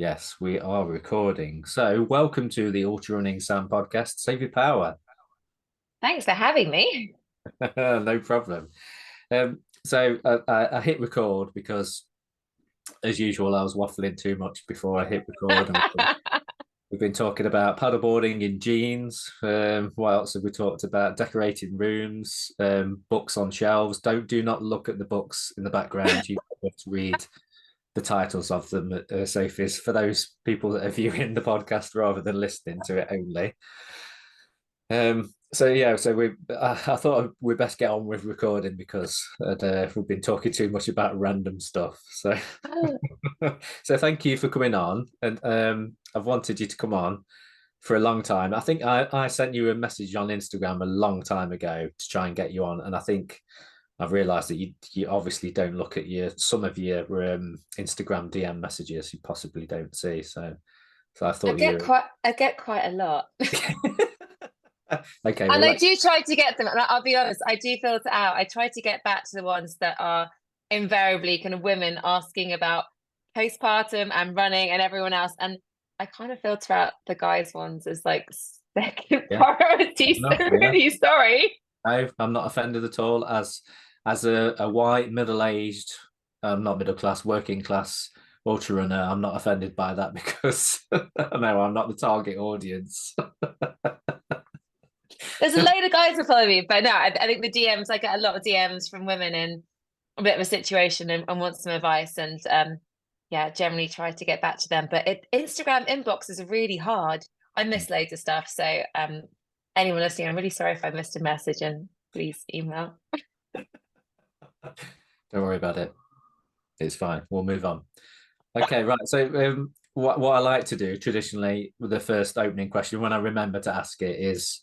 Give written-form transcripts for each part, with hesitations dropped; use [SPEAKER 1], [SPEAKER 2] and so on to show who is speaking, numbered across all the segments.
[SPEAKER 1] Yes, we are recording. So, welcome to the Ultra Running Sam podcast, Sophie Power.
[SPEAKER 2] Thanks for having me.
[SPEAKER 1] No problem. I hit record because, as usual, I was waffling too much before I hit record. And we've been talking about paddleboarding in jeans. What else have we talked about? Decorating rooms, books on shelves. Do not look at the books in the background. You have to read the titles of them, Sophie's, for those people that are viewing the podcast rather than listening to it only. I thought we'd best get on with recording because we've been talking too much about random stuff. So,
[SPEAKER 2] Oh,
[SPEAKER 1] so thank you for coming on, and I've wanted you to come on for a long time. I think I sent you a message on Instagram a long time ago to try and get you on, and I think I've realised that you obviously don't look at some of your Instagram DM messages you possibly don't see. So I thought you
[SPEAKER 2] I get quite a lot.
[SPEAKER 1] okay. Well,
[SPEAKER 2] And I do try to get them. And I'll be honest, I do filter out. I try to get back to the ones that are invariably kind of women asking about postpartum and running and everyone else. And I kind of filter out the guys' ones as like second
[SPEAKER 1] yeah,
[SPEAKER 2] priority. So
[SPEAKER 1] enough. Yeah,
[SPEAKER 2] really sorry.
[SPEAKER 1] I'm not offended at all. As a white middle aged, not middle class, working class ultra runner, I'm not offended by that because no, I'm not the target audience.
[SPEAKER 2] There's a load of guys that follow me, but no, I think the DMs, I get a lot of DMs from women in a bit of a situation and want some advice. And yeah, generally try to get back to them. But Instagram inboxes are really hard. I miss loads of stuff. So anyone listening, I'm really sorry if I missed a message and please email.
[SPEAKER 1] Don't worry about it. It's fine. We'll move on. Okay, right. So, what I like to do traditionally with the first opening question, when I remember to ask it, is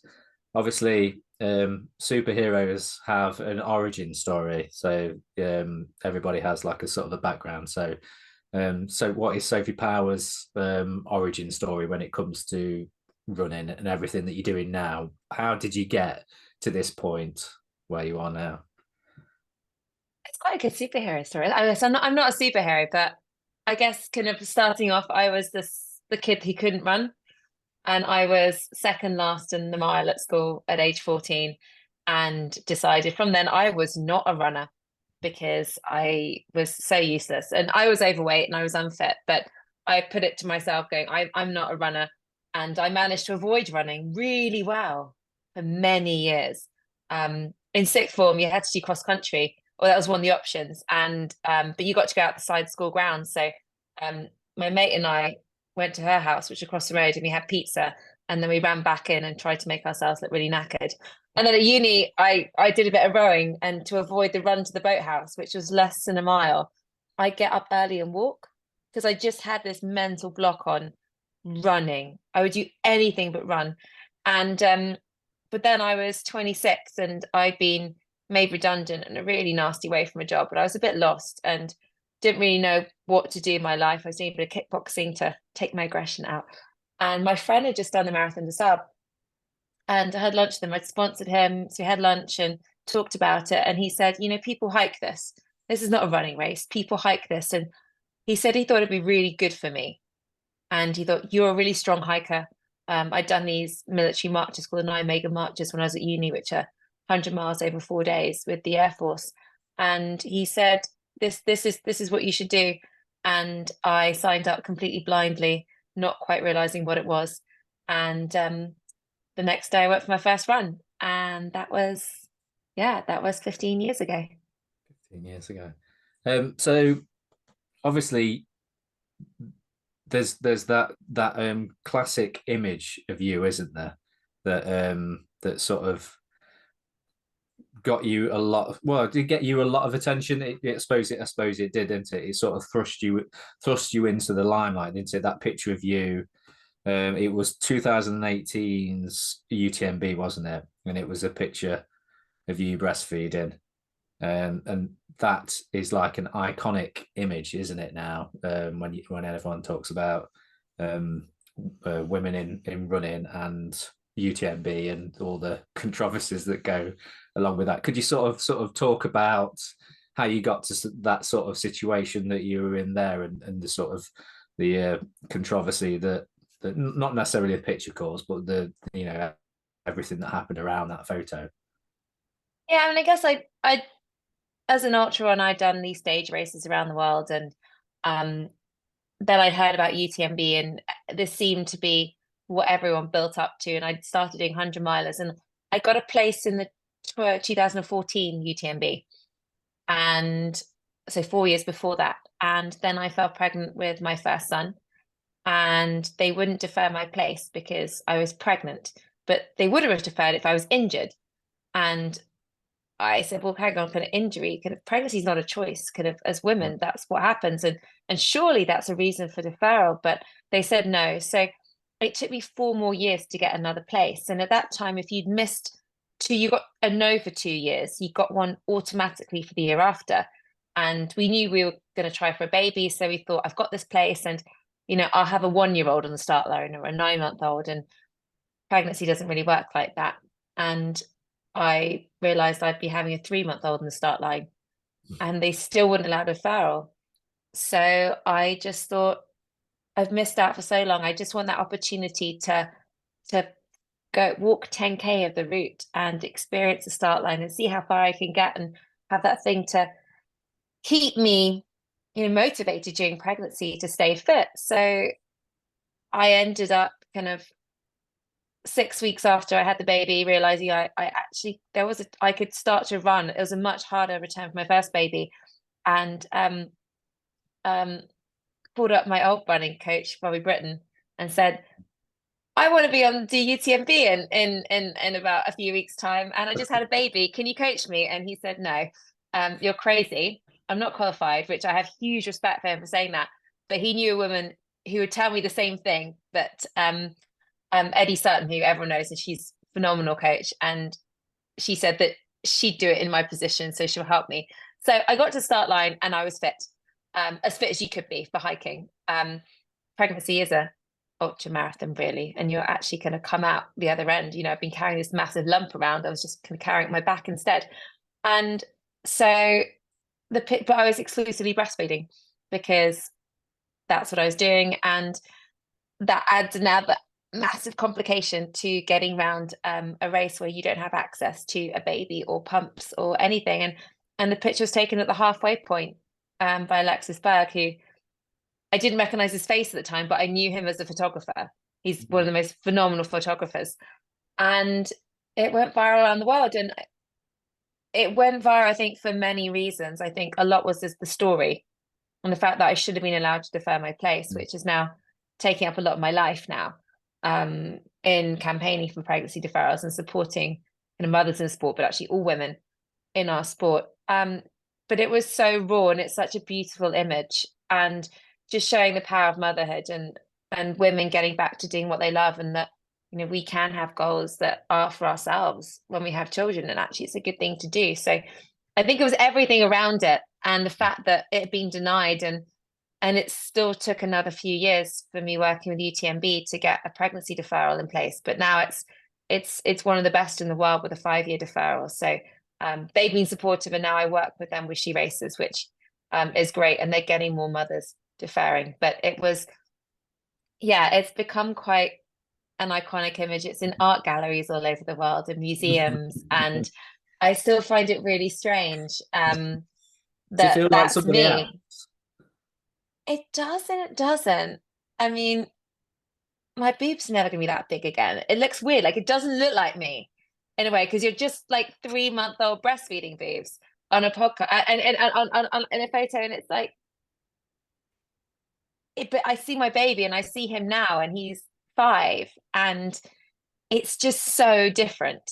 [SPEAKER 1] obviously superheroes have an origin story. So, everybody has like a sort of a background. So what is Sophie Power's origin story when it comes to running and everything that you're doing now? How did you get to this point where you are now?
[SPEAKER 2] It's quite a good superhero story. I guess I'm not a superhero, but I guess kind of starting off, I was the kid who couldn't run. And I was second last in the mile at school at age 14 and decided from then I was not a runner because I was so useless and I was overweight and I was unfit. But I put it to myself going, I'm not a runner. And I managed to avoid running really well for many years. In sixth form, you had to do cross country, or that was one of the options. And but you got to go out the side school grounds. So um, my mate and I went to her house, which was across the road, and we had pizza. And then we ran back in and tried to make ourselves look really knackered. And then at uni, I did a bit of rowing, and to avoid the run to the boathouse, which was less than a mile, I get up early and walk because I just had this mental block on running. I would do anything but run. And but then I was 26 and I'd been made redundant in a really nasty way from a job, but I was a bit lost and didn't really know what to do in my life. I was doing a bit of kickboxing to take my aggression out. And my friend had just done the Marathon des Sables and I had lunch with him. I'd sponsored him. So we had lunch and talked about it. And he said, people hike this. This is not a running race. People hike this. And he said he thought it'd be really good for me. And he thought, you're a really strong hiker. I'd done these military marches called the Nijmegen marches when I was at uni, which are 100 miles over 4 days with the Air Force. And he said, this is what you should do. And I signed up completely blindly, not quite realizing what it was. And the next day I went for my first run. And that was 15 years ago.
[SPEAKER 1] 15 years ago. So obviously there's that classic image of you, isn't there? That sort of got you a lot of, well, it did get you a lot of attention. I suppose it did, didn't it? It sort of thrust you into the limelight, into that picture of you. It was 2018's UTMB, wasn't it? And it was a picture of you breastfeeding. And that is like an iconic image, isn't it? Now, when everyone talks about women in running and UTMB and all the controversies that go along with that, could you sort of talk about how you got to that sort of situation that you were in there, and the sort of the controversy that not necessarily the picture caused, but the everything that happened around that photo.
[SPEAKER 2] Yeah, I mean, I guess I as an ultra run, I'd done these stage races around the world, and um, then I'd heard about UTMB, and this seemed to be what everyone built up to. And I'd started doing 100 milers, and I got a place in the 2014 UTMB, and so 4 years before that. And then I fell pregnant with my first son, and they wouldn't defer my place because I was pregnant, but they would have deferred if I was injured. And I said, well, hang on, kind of injury, kind of pregnancy is not a choice. Kind of as women, that's what happens. And surely that's a reason for deferral. But they said no. So it took me 4 more years to get another place. And at that time, if you'd missed two, you got a no for 2 years, you got one automatically for the year after. And we knew we were going to try for a baby. So we thought, I've got this place, and I'll have a 1-year-old on the start line or a 9-month-old. And pregnancy doesn't really work like that. And I realized I'd be having a 3-month-old in the start line, and they still wouldn't allow deferral. So I just thought, I've missed out for so long. I just want that opportunity to go walk 10K of the route and experience the start line and see how far I can get, and have that thing to keep me, motivated during pregnancy to stay fit. So I ended up kind of 6 weeks after I had the baby, realizing I actually I could start to run. It was a much harder return for my first baby, and um called up my old running coach, Bobby Britton, and said, I want to be on the UTMB in about a few weeks' time, and I just had a baby. Can you coach me? And he said, no, you're crazy. I'm not qualified, which I have huge respect for him for saying that. But he knew a woman who would tell me the same thing, that Eddie Sutton, who everyone knows, and she's a phenomenal coach. And she said that she'd do it in my position, so she'll help me. So I got to start line, and I was fit, as fit as you could be for hiking. Pregnancy is a ultra marathon, really, and you're actually going to come out the other end. I've been carrying this massive lump around. I was just kind of carrying my back instead. And so but I was exclusively breastfeeding because that's what I was doing. And that adds another massive complication to getting around a race where you don't have access to a baby or pumps or anything. And the picture was taken at the halfway point by Alexis Berg, who I didn't recognize his face at the time, but I knew him as a photographer. He's one of the most phenomenal photographers. And it went viral around the world. And it went viral, I think, for many reasons. I think a lot was just the story and the fact that I should have been allowed to defer my place, which is now taking up a lot of my life now, in campaigning for pregnancy deferrals and supporting kind of mothers in sport, but actually all women in our sport. But it was so raw, and it's such a beautiful image, and just showing the power of motherhood and women getting back to doing what they love, and that we can have goals that are for ourselves when we have children, and actually it's a good thing to do. So I think it was everything around it, and the fact that it had been denied, and it still took another few years for me working with UTMB to get a pregnancy deferral in place. But now it's one of the best in the world with a 5-year deferral. So they've been supportive, and now I work with them with SheRACES, which is great, and they're getting more mothers deferring. But it's become quite an iconic image. It's in art galleries all over the world and museums, and I still find it really strange
[SPEAKER 1] Does it
[SPEAKER 2] that
[SPEAKER 1] feel like
[SPEAKER 2] that's
[SPEAKER 1] somebody
[SPEAKER 2] me.
[SPEAKER 1] else?
[SPEAKER 2] It does and it doesn't. I mean, my boobs are never gonna be that big again. It looks weird, like it doesn't look like me in a way, because you're just like 3-month-old breastfeeding boobs on a podcast and on in a photo, and it's like but I see my baby and I see him now, and he's 5, and it's just so different.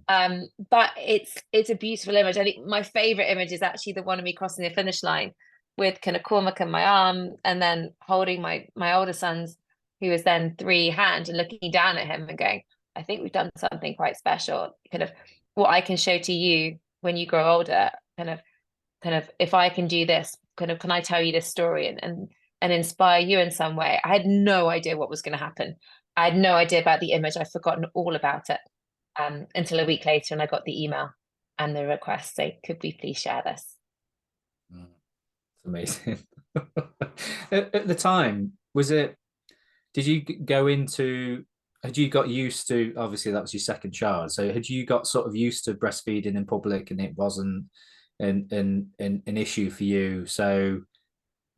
[SPEAKER 2] But it's a beautiful image. I think my favorite image is actually the one of me crossing the finish line with kind of Cormac in my arm, and then holding my older son's, who was then 3, hand, and looking down at him and going, I think we've done something quite special. Kind of what I can show to you when you grow older, kind of if I can do this, kind of can I tell you this story and inspire you in some way. I had no idea what was going to happen. I had no idea about the image. I'd forgotten all about it until a week later, and I got the email and the request, say, could we please share this?
[SPEAKER 1] It's amazing. At the time, was it? Did you go into? Had you got used to? Obviously, that was your second child. So had you got sort of used to breastfeeding in public, and it wasn't an issue for you? So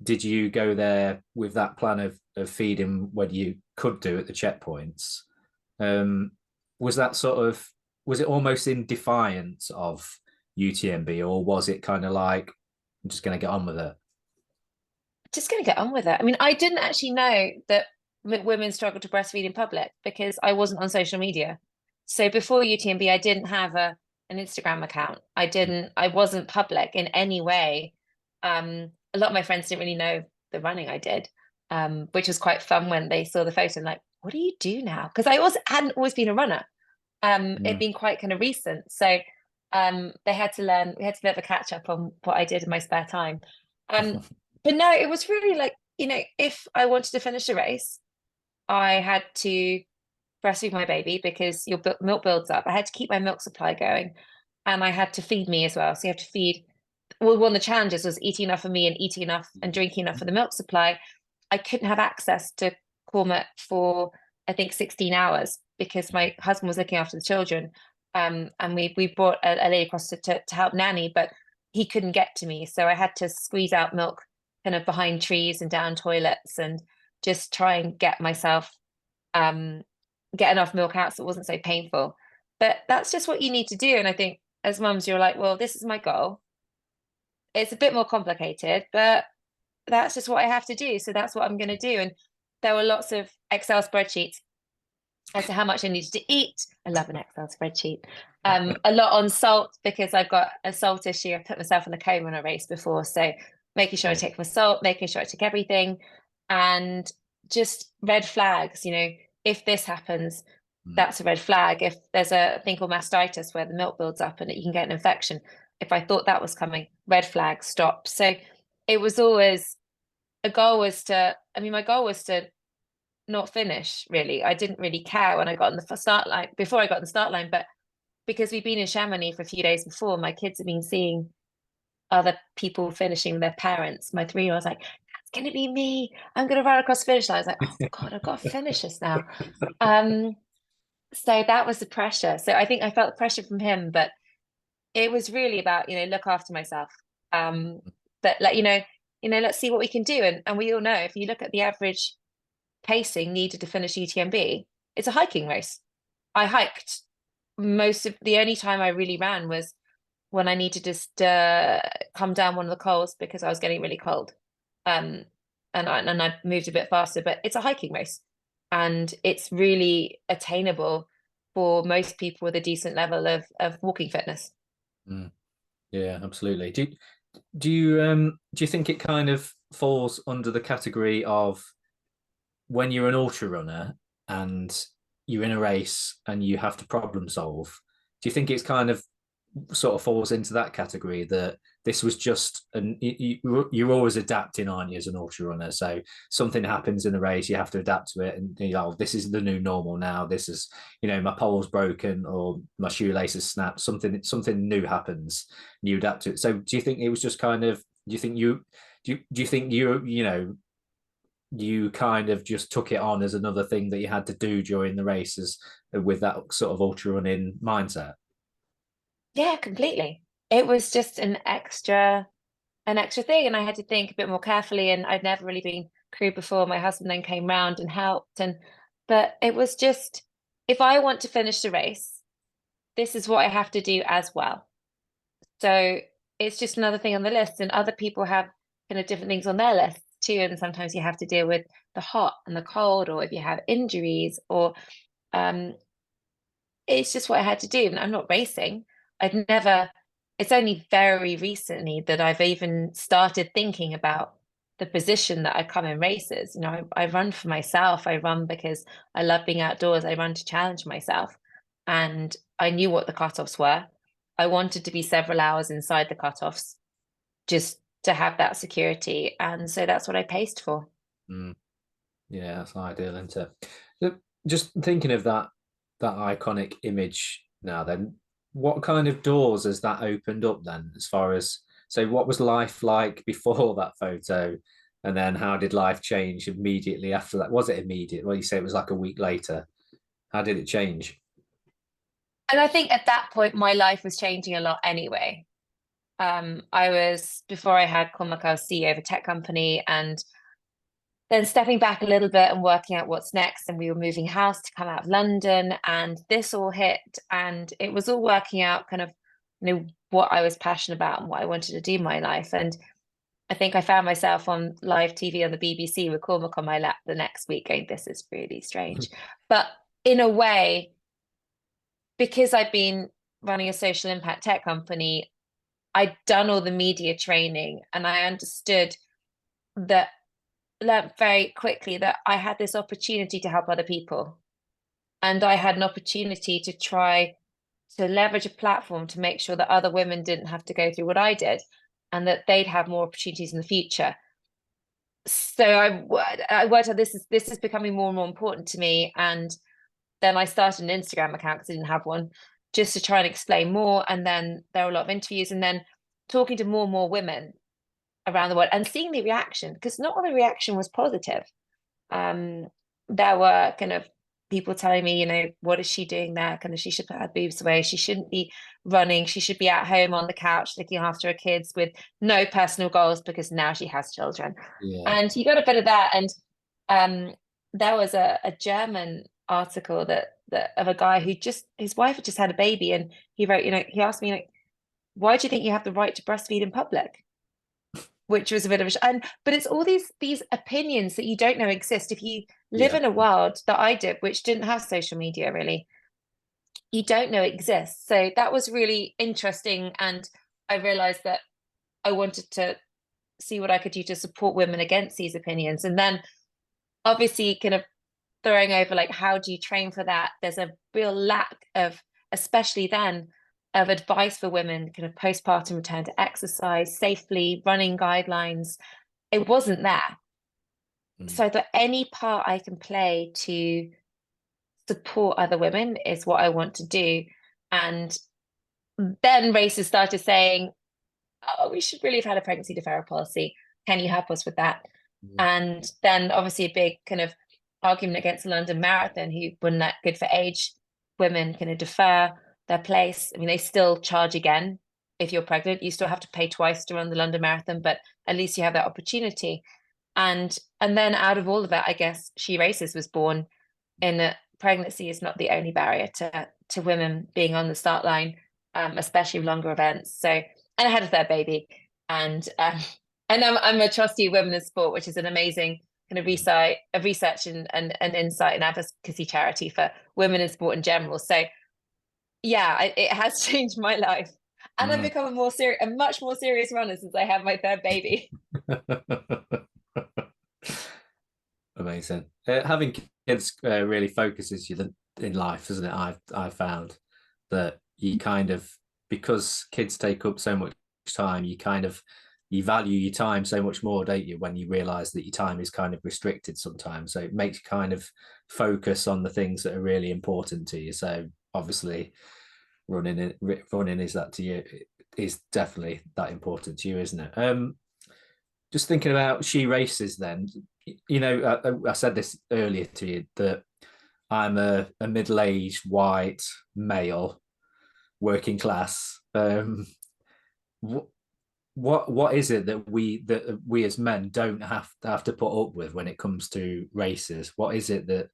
[SPEAKER 1] did you go there with that plan of feeding when you could do at the checkpoints? Um, was that sort of was it almost in defiance of UTMB, or was it kind of like I'm just going to get on with it?
[SPEAKER 2] Just going to get on with it. I mean, I didn't actually know that women struggle to breastfeed in public because I wasn't on social media. So before UTMB, I didn't have an Instagram account. I wasn't public in any way. A lot of my friends didn't really know the running I did, which was quite fun when they saw the photo and like, what do you do now? Because I also hadn't always been a runner. It'd
[SPEAKER 1] Mm.
[SPEAKER 2] been quite kind of recent. So they had to learn, we had to bit of a catch up on what I did in my spare time. Um, but no, it was really like, if I wanted to finish a race, I had to breastfeed my baby because your milk builds up. I had to keep my milk supply going and I had to feed me as well. So you have to feed. Well, one of the challenges was eating enough for me and eating enough and drinking enough for the milk supply. I couldn't have access to Cormet for, I think, 16 hours because my husband was looking after the children. And we brought a lady across to help nanny, but he couldn't get to me. So I had to squeeze out milk kind of behind trees and down toilets and just try and get myself get enough milk out so it wasn't so painful. But that's just what you need to do. And I think as mums, you're like, well, this is my goal. It's a bit more complicated, but that's just what I have to do. So that's what I'm going to do. And there were lots of Excel spreadsheets as to how much I needed to eat. I love an Excel spreadsheet. A lot on salt because I've got a salt issue. I put myself in a coma in a race before. So making sure I take my salt, making sure I take everything, and just red flags, if this happens, that's a red flag. If there's a thing called mastitis where the milk builds up and you can get an infection, if I thought that was coming, red flag, stop. So it was always my goal was to not finish really. I didn't really care when I got in the start line, before I got in the start line, but because we've been in Chamonix for a few days before, my kids have been seeing other people finishing, their parents. My 3-year-old was like, that's gonna be me. I'm gonna run across the finish line. I was like, oh God, I've got to finish this now. So that was the pressure. So I think I felt the pressure from him, but it was really about, look after myself. But let's see what we can do. And we all know if you look at the average pacing needed to finish UTMB, it's a hiking race. I hiked most of the only time I really ran was when I needed to just come down one of the cols because I was getting really cold. And I moved a bit faster, but it's a hiking race and it's really attainable for most people with a decent level of walking fitness.
[SPEAKER 1] Mm. Yeah, absolutely. Do you think it kind of falls under the category of when you're an ultra runner and you're in a race and you have to problem solve? Do you think it's kind of sort of falls into that category that this was just you're always adapting, aren't you, as an ultra runner? So something happens in the race, you have to adapt to it, and this is the new normal now. This is my pole's broken or my shoelace has snapped. Something new happens, and you adapt to it. So do you think it was just kind of? Do you think you kind of just took it on as another thing that you had to do during the races with that sort of ultra running mindset?
[SPEAKER 2] Yeah, completely. It was just an extra thing, and I had to think a bit more carefully. And I'd never really been crewed before. My husband then came round and helped, but it was just if I want to finish the race, this is what I have to do as well. So it's just another thing on the list, and other people have kind of different things on their list too. And sometimes you have to deal with the hot and the cold, or if you have injuries, or um, it's just what I had to do. And I'm not racing. It's only very recently that I've even started thinking about the position that I come in races. I run for myself. I run because I love being outdoors. I run to challenge myself. And I knew what the cutoffs were. I wanted to be several hours inside the cutoffs just to have that security. And so that's what I paced for.
[SPEAKER 1] Mm. Yeah, that's ideal, isn't it? Just thinking of that iconic image now, then what kind of doors has that opened up then, as far as so what was life like before that photo? And then how did life change immediately after that? Was it immediate? Well, you say it was like a week later. How did it change?
[SPEAKER 2] And I think at that point, my life was changing a lot anyway. I was, before I had Cormac, I was CEO of a tech company, and then stepping back a little bit and working out what's next. And we were moving house to come out of London, and this all hit, and it was all working out kind of, what I was passionate about and what I wanted to do in my life. And I think I found myself on live TV on the BBC with Cormac on my lap the next week going, this is really strange. But in a way, because I'd been running a social impact tech company, I'd done all the media training, and I understood that, learned very quickly that I had this opportunity to help other people. And I had an opportunity to try to leverage a platform to make sure that other women didn't have to go through what I did, and that they'd have more opportunities in the future. So I worked out, this is becoming more and more important to me. And then I started an Instagram account because I didn't have one, just to try and explain more. And then there were a lot of interviews, and then talking to more and more women around the world and seeing the reaction, because not all the reaction was positive. There were kind of people telling me, what is she doing there? Kind of, she should put her boobs away. She shouldn't be running. She should be at home on the couch looking after her kids with no personal goals, because now she has children.
[SPEAKER 1] Yeah.
[SPEAKER 2] And you got a bit of that. And there was a German article that of a guy who his wife had just had a baby, and he wrote, he asked me, like, why do you think you have the right to breastfeed in public? Which was a bit of but it's all these opinions that you don't know exist. If you live
[SPEAKER 1] Yeah.
[SPEAKER 2] in a world that I did, which didn't have social media really, you don't know exists. So that was really interesting. And I realized that I wanted to see what I could do to support women against these opinions. And then obviously kind of throwing over, like, how do you train for that? There's a real lack of, especially then, of advice for women, kind of postpartum return to exercise safely, running guidelines. It wasn't there. So I thought any part I can play to support other women is what I want to do. And then races started saying, oh, we should really have had a pregnancy deferral policy. Can you help us with that? And then obviously a big kind of argument against the London Marathon, who wouldn't let good for age women kind of defer their place. I mean, they still charge again. If you're pregnant, you still have to pay twice to run the London Marathon, but at least you have that opportunity. And then out of all of that, I guess SheRACES was born, in that pregnancy is not the only barrier to women being on the start line, especially longer events. So, and I had a third baby, and I'm a trustee of Women in Sport, which is an amazing kind of research and insight and advocacy charity for women in sport in general. So yeah, it has changed my life. And I've become a much more serious runner since I had my third baby.
[SPEAKER 1] Amazing. Having kids really focuses you in life, doesn't it? I've found that you kind of, because kids take up so much time, you value your time so much more, don't you, when you realize that your time is kind of restricted sometimes. So it makes you kind of focus on the things that are really important to you. So obviously running is that to you, is definitely that important to you, isn't it? Just thinking about SheRACES then, I said this earlier to you, that I'm a middle-aged white male, working class. What is it that we as men don't have to put up with when it comes to races? What is it that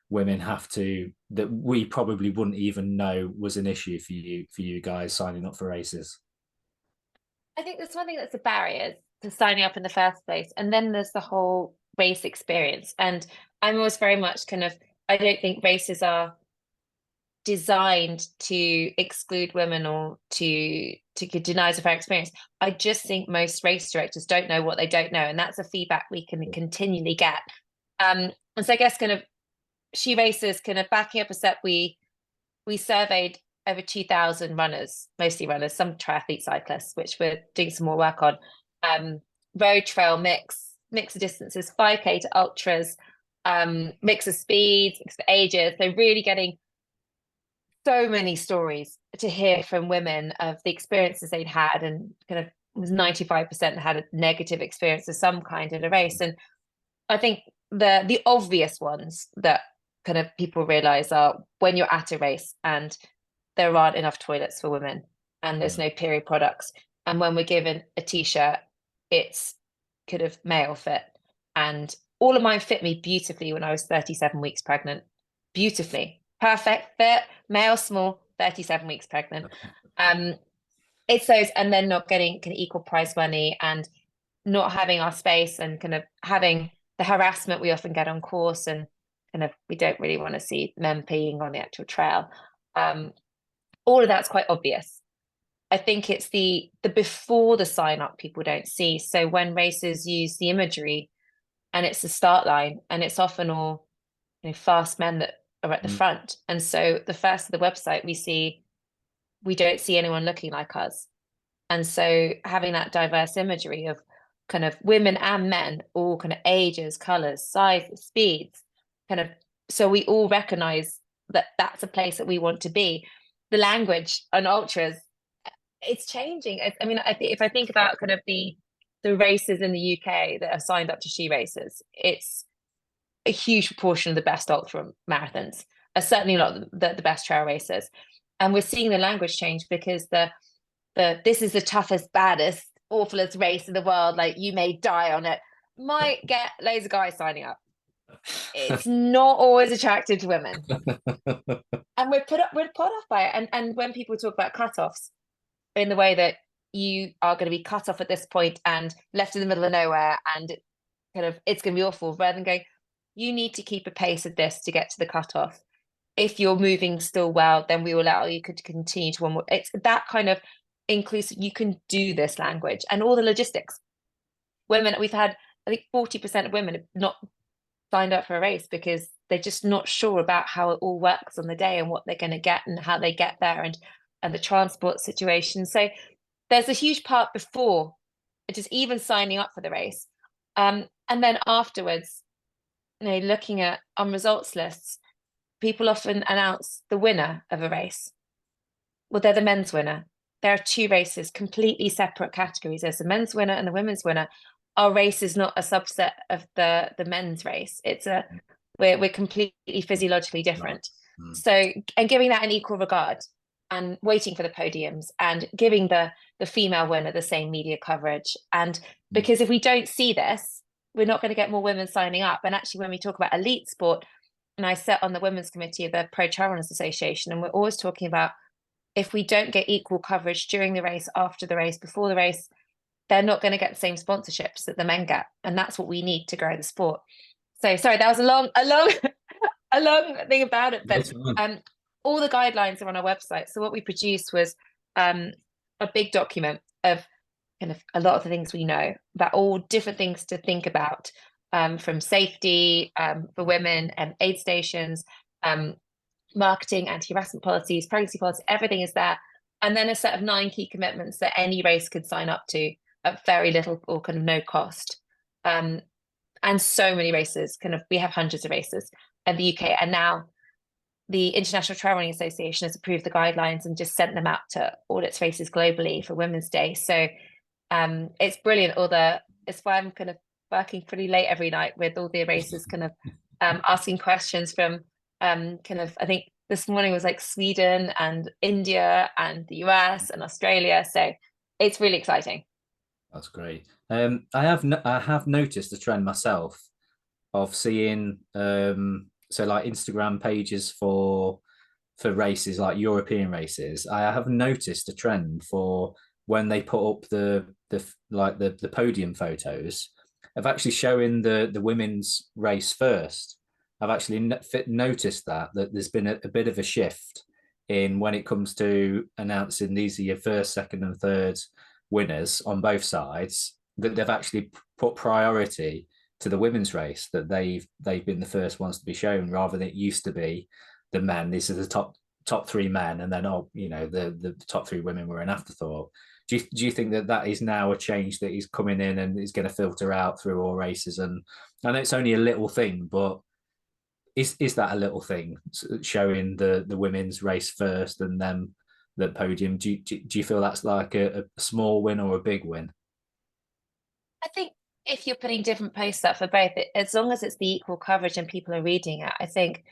[SPEAKER 1] women that we probably wouldn't even know was an issue for you guys signing up for races?
[SPEAKER 2] I think there's one thing that's a barrier to signing up in the first place. And then there's the whole race experience. And I'm always very much kind of, I don't think races are designed to exclude women or to deny us a fair experience. I just think most race directors don't know what they don't know. And that's a feedback we can continually get. And so I guess kind of SheRACES, kind of backing up a step, we surveyed over 2,000 runners, mostly runners, some triathlete cyclists, which we're doing some more work on. Road trail mix of distances, 5K to ultras, mix of speeds, mix of ages. So really getting so many stories to hear from women of the experiences they'd had, and kind of was 95% had a negative experience of some kind in a race. And I think the obvious ones that kind of people realize are when you're at a race and there aren't enough toilets for women and there's no period products. And when we're given a t-shirt, it's kind of male fit. And all of mine fit me beautifully when I was 37 weeks pregnant. Beautifully. Perfect fit, male small, 37 weeks pregnant. It's those, and then not getting kind of equal prize money and not having our space and kind of having the harassment we often get on course, and kind of we don't really want to see men peeing on the actual trail. All of that's quite obvious. I think it's the before the sign up people don't see. So when racers use the imagery and it's the start line and it's often all, you know, fast men that are at the front. And so the first of the website we don't see anyone looking like us. And so having that diverse imagery of kind of women and men, all kind of ages, colors, sizes, speeds, kind of, so we all recognize that that's a place that we want to be. The language on ultras, it's changing. I mean, if I think about kind of the races in the UK that are signed up to SheRACES, it's a huge proportion of the best ultra marathons, certainly not the best trail races. And we're seeing the language change because the this is the toughest, baddest, awfulest race in the world, like you may die on it, might get loads of guys signing up. It's not always attractive to women. And we're put off by it. And when people talk about cutoffs in the way that you are going to be cut off at this point and left in the middle of nowhere and kind of it's going to be awful, rather than going, you need to keep a pace of this to get to the cutoff. If you're moving still well, then we will allow you to continue to one more. It's that kind of inclusive, you can do this language and all the logistics. Women, we've had, I think 40% of women have not signed up for a race because they're just not sure about how it all works on the day and what they're going to get and how they get there and the transport situation. So there's a huge part before just even signing up for the race. And then afterwards, you know, looking at on results lists, people often announce the winner of a race. Well, they're the men's winner. There are two races, completely separate categories. There's the men's winner and the women's winner. Our race is not a subset of the men's race. It's we're completely physiologically different. So, and giving that an equal regard and waiting for the podiums and giving the female winner the same media coverage. And because if we don't see this, we're not going to get more women signing up. And actually, when we talk about elite sport, and I sit on the women's committee of the Pro Trail Runners Association, and we're always talking about if we don't get equal coverage during the race, after the race, before the race, they're not going to get the same sponsorships that the men get. And that's what we need to grow the sport. So sorry, that was a long a long thing about it. But all the guidelines are on our website. So what we produced was a big document of kind of a lot of the things we know about all different things to think about, from safety for women and aid stations, marketing, anti-harassment policies, pregnancy policy, everything is there. And then a set of 9 key commitments that any race could sign up to at very little or kind of no cost. And so many races, kind of, we have hundreds of races in the UK. And now the International Trail Running Association has approved the guidelines and just sent them out to all its races globally for Women's Day. So it's brilliant. It's why I'm kind of working pretty late every night with all the races, kind of asking questions from kind of, I think this morning was like Sweden and India and the US and Australia. So it's really exciting.
[SPEAKER 1] That's great. I have noticed a trend myself of seeing so like Instagram pages for races, like European races. I have noticed a trend for when they put up the podium photos of actually showing the women's race first. I've actually noticed that there's been a bit of a shift in when it comes to announcing these are your first, second, and third winners on both sides, that they've actually put priority to the women's race, that they've been the first ones to be shown, rather than it used to be the men. These are the top 3 men, and then the top 3 women were an afterthought. Do you think that is now a change that is coming in and is going to filter out through all races? And I know it's only a little thing, but is that a little thing, showing the women's race first and then the podium. Do you feel that's like a small win or a big win?
[SPEAKER 2] I think if you're putting different posts up for both, as long as it's the equal coverage and people are reading it, I think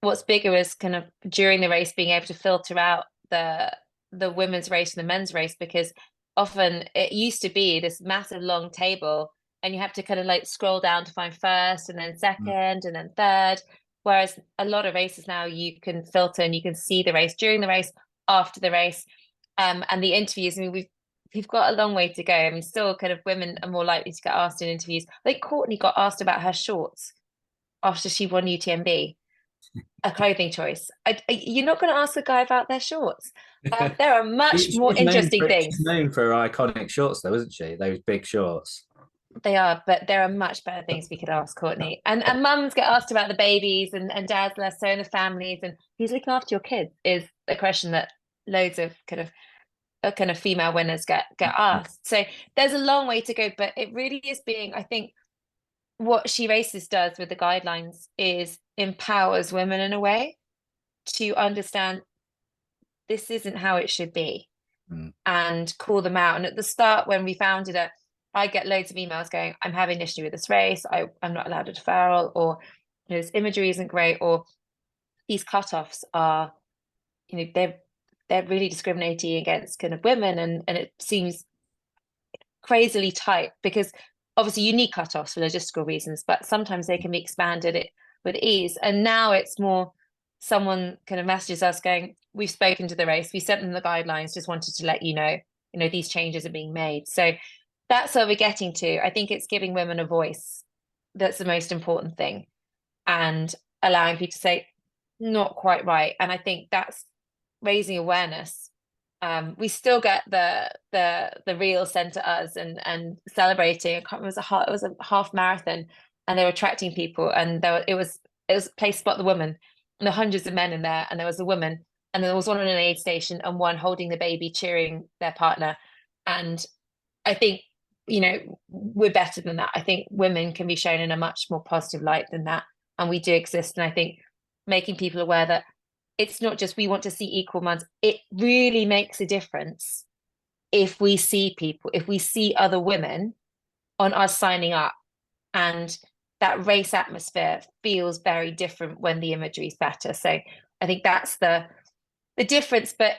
[SPEAKER 2] what's bigger is kind of during the race being able to filter out the women's race and the men's race, because often it used to be this massive long table and you have to kind of like scroll down to find first and then
[SPEAKER 1] Mm.
[SPEAKER 2] second and then third. Whereas a lot of races now you can filter and you can see the race during the race, after the race, and the interviews. I mean, we've got a long way to go. I mean, still kind of women are more likely to get asked in interviews. Like Courtney got asked about her shorts after she won UTMB, a clothing choice. You're not going to ask a guy about their shorts. There are much more interesting
[SPEAKER 1] She's
[SPEAKER 2] things.
[SPEAKER 1] known for her iconic shorts, though, isn't she? Those big shorts.
[SPEAKER 2] They are, but there are much better things we could ask Courtney. And mums get asked about the babies and dads less so in the families and who's looking after your kids is a question that loads of kind of female winners get asked. So there's a long way to go, but it really is being, I think, what SheRACES does with the guidelines is empowers women in a way to understand this isn't how it should be
[SPEAKER 1] Mm.
[SPEAKER 2] and call them out. And at the start, when we founded it, I get loads of emails going, I'm having an issue with this race. I'm not allowed a deferral, or this imagery isn't great, or these cutoffs are, they're really discriminating against kind of women. And it seems crazily tight because obviously you need cutoffs for logistical reasons, but sometimes they can be expanded it with ease. And now it's more someone kind of messages us going, we've spoken to the race, we sent them the guidelines, just wanted to let you know, these changes are being made. So that's where we're getting to. I think it's giving women a voice. That's the most important thing. And allowing people to say, not quite right. And I think that's raising awareness. We still get the reel sent to us and celebrating. I can't remember, it was a half marathon, and they were attracting people, and it was place Spot the Woman, and there were hundreds of men in there, and there was a woman, and there was one on an aid station, and one holding the baby, cheering their partner. And I think we're better than that. I think women can be shown in a much more positive light than that, and we do exist. And I think making people aware that it's not just we want to see equal amounts. It really makes a difference if we see people, if we see other women on us signing up, and that race atmosphere feels very different when the imagery is better. So I think that's the difference. But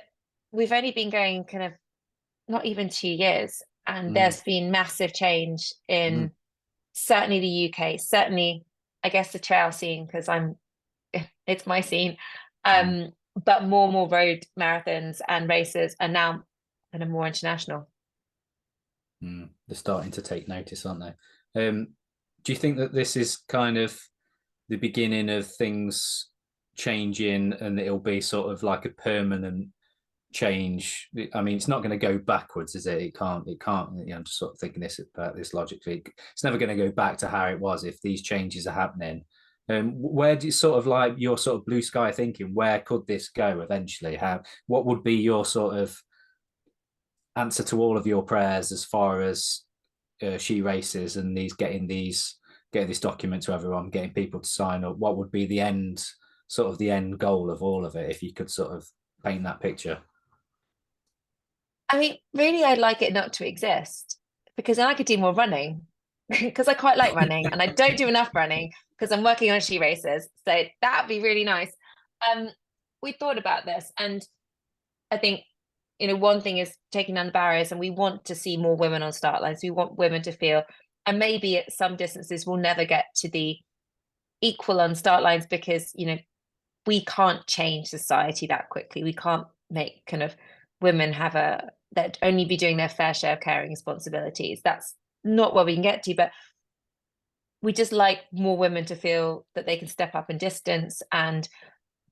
[SPEAKER 2] we've only been going kind of not even 2 years, and
[SPEAKER 1] Mm.
[SPEAKER 2] there's been massive change
[SPEAKER 1] Mm.
[SPEAKER 2] in certainly the UK, certainly I guess the trail scene, because it's my scene.
[SPEAKER 1] Mm.
[SPEAKER 2] But more and more road marathons and races are now kind of more international.
[SPEAKER 1] Mm. They're starting to take notice, aren't they? Do you think that this is kind of the beginning of things changing, and it'll be sort of like a permanent change? I mean, it's not going to go backwards, is it? It can't. I'm just sort of thinking about this logically. It's never going to go back to how it was if these changes are happening. Where do you sort of like your sort of blue sky thinking? Where could this go eventually? What would be your sort of answer to all of your prayers as far as SheRACES and getting this document to everyone, getting people to sign up? What would be the end goal of all of it, if you could sort of paint that picture?
[SPEAKER 2] I mean, really, I'd like it not to exist, because then I could do more running because I quite like running and I don't do enough running because I'm working on SheRACES. So that'd be really nice. We thought about this, and I think, one thing is taking down the barriers, and we want to see more women on start lines. We want women to feel, and maybe at some distances we'll never get to the equal on start lines because, we can't change society that quickly. We can't make kind of women that only be doing their fair share of caring responsibilities. That's not where we can get to, but we just like more women to feel that they can step up in distance and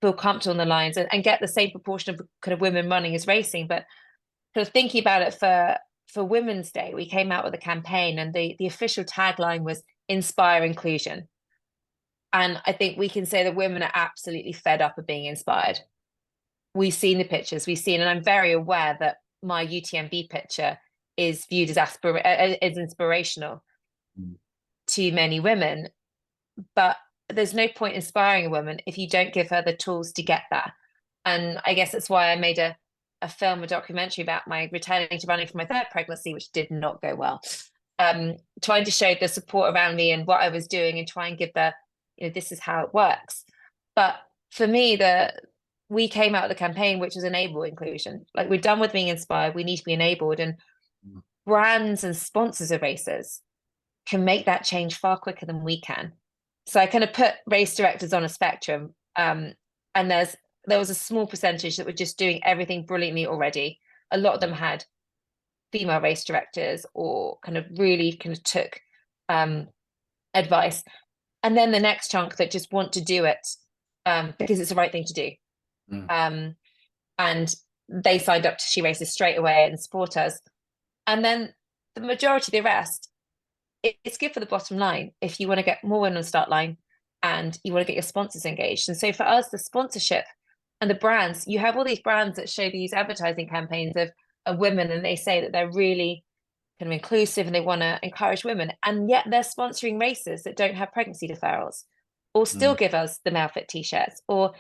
[SPEAKER 2] feel comfortable on the lines, and get the same proportion of kind of women running as racing. But kind of thinking about it for Women's Day, we came out with a campaign, and the official tagline was inspire inclusion. And I think we can say that women are absolutely fed up of being inspired. We've seen the pictures, and I'm very aware that my UTMB picture is viewed as inspirational
[SPEAKER 1] Mm.
[SPEAKER 2] to many women, but there's no point inspiring a woman if you don't give her the tools to get there. And I guess that's why I made a film, a documentary about my returning to running for my third pregnancy, which did not go well. Trying to show the support around me and what I was doing, and try and give the, this is how it works. But for me, we came out of the campaign, which was enable inclusion. Like, we're done with being inspired. We need to be enabled, and brands and sponsors of races can make that change far quicker than we can. So I kind of put race directors on a spectrum. And there was a small percentage that were just doing everything brilliantly already. A lot of them had female race directors, or kind of really kind of took advice. And then the next chunk that just want to do it because it's the right thing to do. And they signed up to SheRACES straight away and support us. And then the majority of the rest, it's good for the bottom line if you want to get more women on the start line and you want to get your sponsors engaged. And so for us, the sponsorship and the brands, you have all these brands that show these advertising campaigns of women, and they say that they're really kind of inclusive and they want to encourage women, and yet they're sponsoring races that don't have pregnancy deferrals, or still give us the male fit t-shirts, or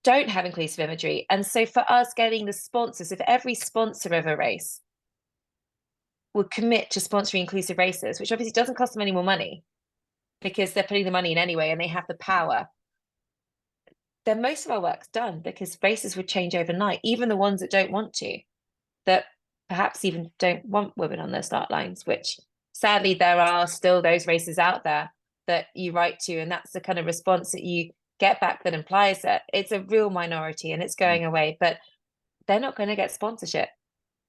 [SPEAKER 2] don't have inclusive imagery. And so for us, getting the sponsors, if every sponsor of a race would commit to sponsoring inclusive races, which obviously doesn't cost them any more money because they're putting the money in anyway and they have the power, then most of our work's done, because races would change overnight, even the ones that don't want to, that perhaps even don't want women on their start lines, which sadly there are still those races out there that you write to, and that's the kind of response that you get back that implies that it's a real minority and it's going away, but they're not going to get sponsorship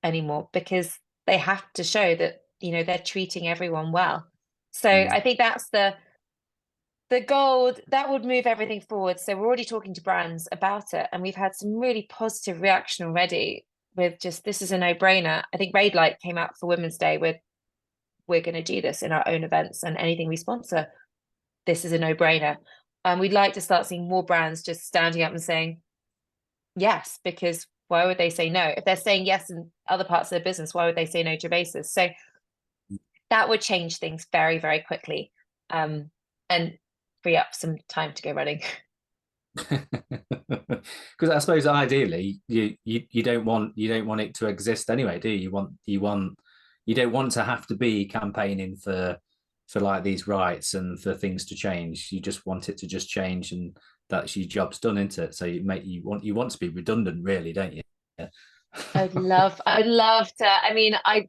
[SPEAKER 2] anymore because they have to show that, they're treating everyone well. So I think that's the goal that would move everything forward. So we're already talking to brands about it, and we've had some really positive reaction already with just, this is a no-brainer. I think Raidlight came out for Women's Day with, we're going to do this in our own events, and anything we sponsor, this is a no-brainer. And we'd like to start seeing more brands just standing up and saying yes, because why would they say no? If they're saying yes in other parts of their business, why would they say no to races? So that would change things very, very quickly, and free up some time to go running.
[SPEAKER 1] Because I suppose ideally you don't want it to exist anyway, do you? You don't want to have to be campaigning for like these rights and for things to change. You just want it to just change, and that's your job's done, isn't it? So you want to be redundant, really, don't you? Yeah.
[SPEAKER 2] I'd love to. I mean, I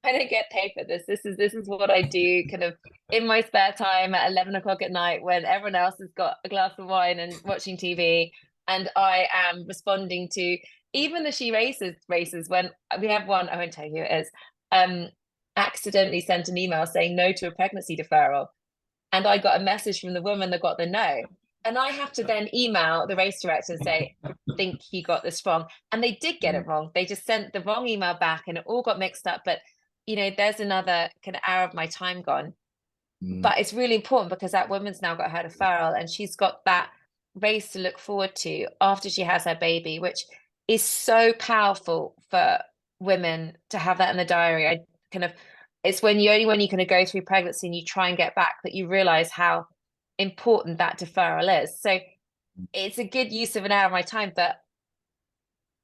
[SPEAKER 2] don't get paid for this. This is what I do kind of in my spare time at 11 o'clock at night when everyone else has got a glass of wine and watching TV. And I am responding to even the SheRACES races. When we have one, I won't tell you who it is, accidentally sent an email saying no to a pregnancy deferral. And I got a message from the woman that got the no. And I have to then email the race director and say, I think you got this wrong. And they did get it wrong. They just sent the wrong email back and it all got mixed up. But there's another kind of hour of my time gone. But it's really important because that woman's now got her deferral, and she's got that race to look forward to after she has her baby, which is so powerful for women to have that in the diary. It's when you kind of go through pregnancy and you try and get back that you realize how important that deferral is. So it's a good use of an hour of my time, but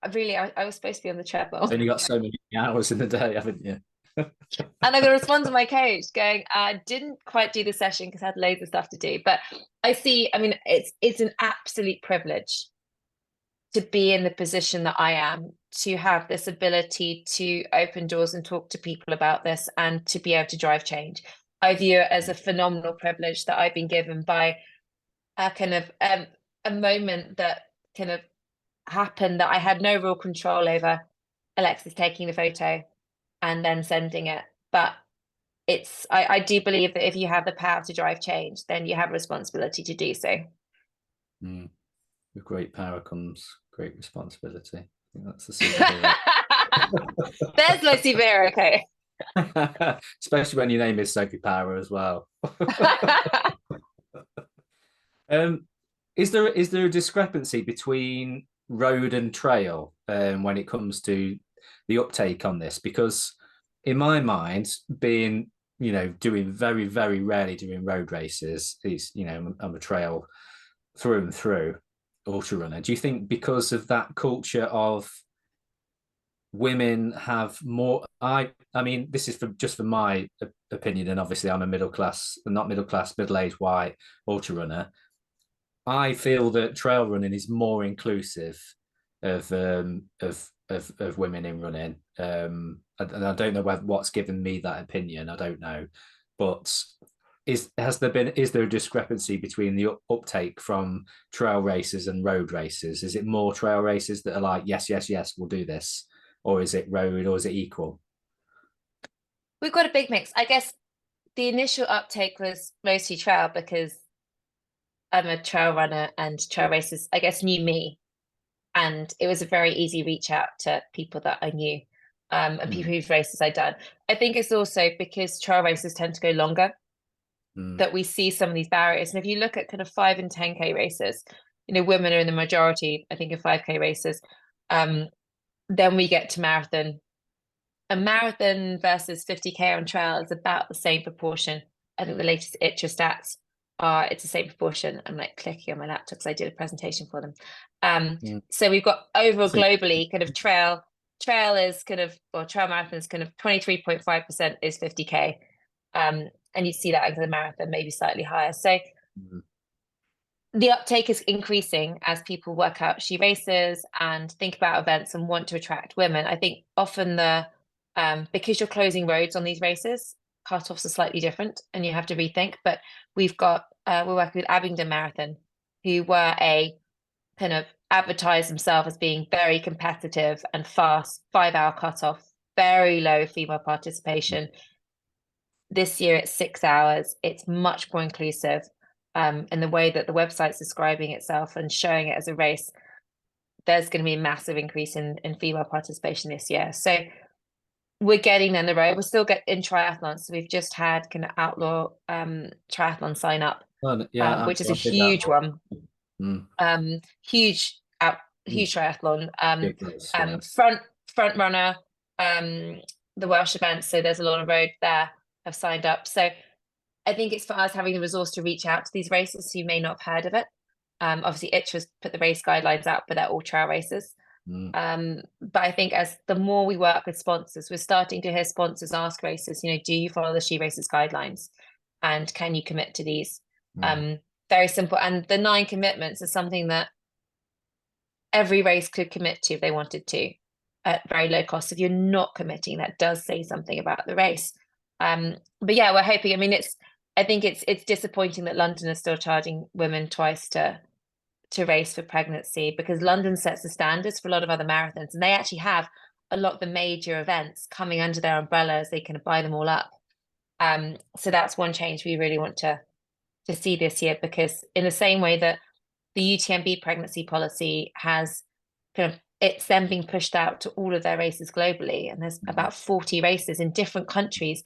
[SPEAKER 2] I was supposed to be on the treadmill.
[SPEAKER 1] Only got so many hours in the day, haven't you?
[SPEAKER 2] And I got a response to my coach going, I didn't quite do the session because I had loads of stuff to do. But I mean, it's an absolute privilege to be in the position that I am, to have this ability to open doors and talk to people about this and to be able to drive change. I view it as a phenomenal privilege that I've been given by a kind of a moment that kind of happened that I had no real control over. Alexis taking the photo and then sending it. But I do believe that if you have the power to drive change, then you have a responsibility to do so.
[SPEAKER 1] With great power comes great responsibility. I think that's the superhero.
[SPEAKER 2] There's my superhero, okay.
[SPEAKER 1] Especially when your name is Sophie Power as well. Is there a discrepancy between road and trail when it comes to the uptake on this? Because in my mind, being doing very, very rarely doing road races, is I'm a trail through and through ultra runner. Do you think because of that culture of women have more. I mean, this is just for my opinion, and obviously I'm a middle-aged white ultra runner. I feel that trail running is more inclusive of women in running. And I don't know what's given me that opinion. I don't know, but is there a discrepancy between the uptake from trail races and road races? Is it more trail races that are like, yes, yes, yes, we'll do this, or is it road, or is it equal?
[SPEAKER 2] We've got a big mix. I guess the initial uptake was mostly trail because I'm a trail runner and trail races, I guess, knew me. And it was a very easy reach out to people that I knew, and people whose races I'd done. I think it's also because trail races tend to go longer that we see some of these barriers. And if you look at kind of 5 and 10K races, women are in the majority, I think, of 5K races. Then we get to marathon. A marathon versus 50K on trail is about the same proportion. I think the latest ITRA stats are it's the same proportion. I'm like clicking on my laptop because I did a presentation for them. So we've got overall globally kind of trail is kind of, or trail marathons kind of 23.5% is 50K. And you see that in the marathon, maybe slightly higher. So the uptake is increasing as people work out SheRACES and think about events and want to attract women. I think often because you're closing roads on these races, cut-offs are slightly different and you have to rethink. But we're working with Abingdon Marathon, who were a kind of advertised themselves as being very competitive and fast, 5-hour cutoff, very low female participation. This year it's 6 hours. It's much more inclusive. And the way that the website's describing itself and showing it as a race, there's going to be a massive increase in female participation this year. So we're getting down the road. We're still in triathlons. So we've just had kind of outlaw triathlon sign up, which is a huge one. Huge triathlon. Front runner, the Welsh event. So there's a lot of road there have signed up. So I think it's for us having the resource to reach out to these races who may not have heard of it. Obviously, ITRA's put the race guidelines out, but they're all trail races. But I think as the more we work with sponsors, we're starting to hear sponsors ask races, do you follow the SheRACES guidelines? And can you commit to these? Very simple. And the 9 commitments is something that every race could commit to if they wanted to at very low cost. If you're not committing, that does say something about the race. But yeah, we're hoping. I mean, I think it's disappointing that London is still charging women twice to race for pregnancy, because London sets the standards for a lot of other marathons, and they actually have a lot of the major events coming under their umbrella as they can buy them all up. So that's one change we really want to see this year, because in the same way that the UTMB pregnancy policy has it's then being pushed out to all of their races globally, and there's about 40 races in different countries.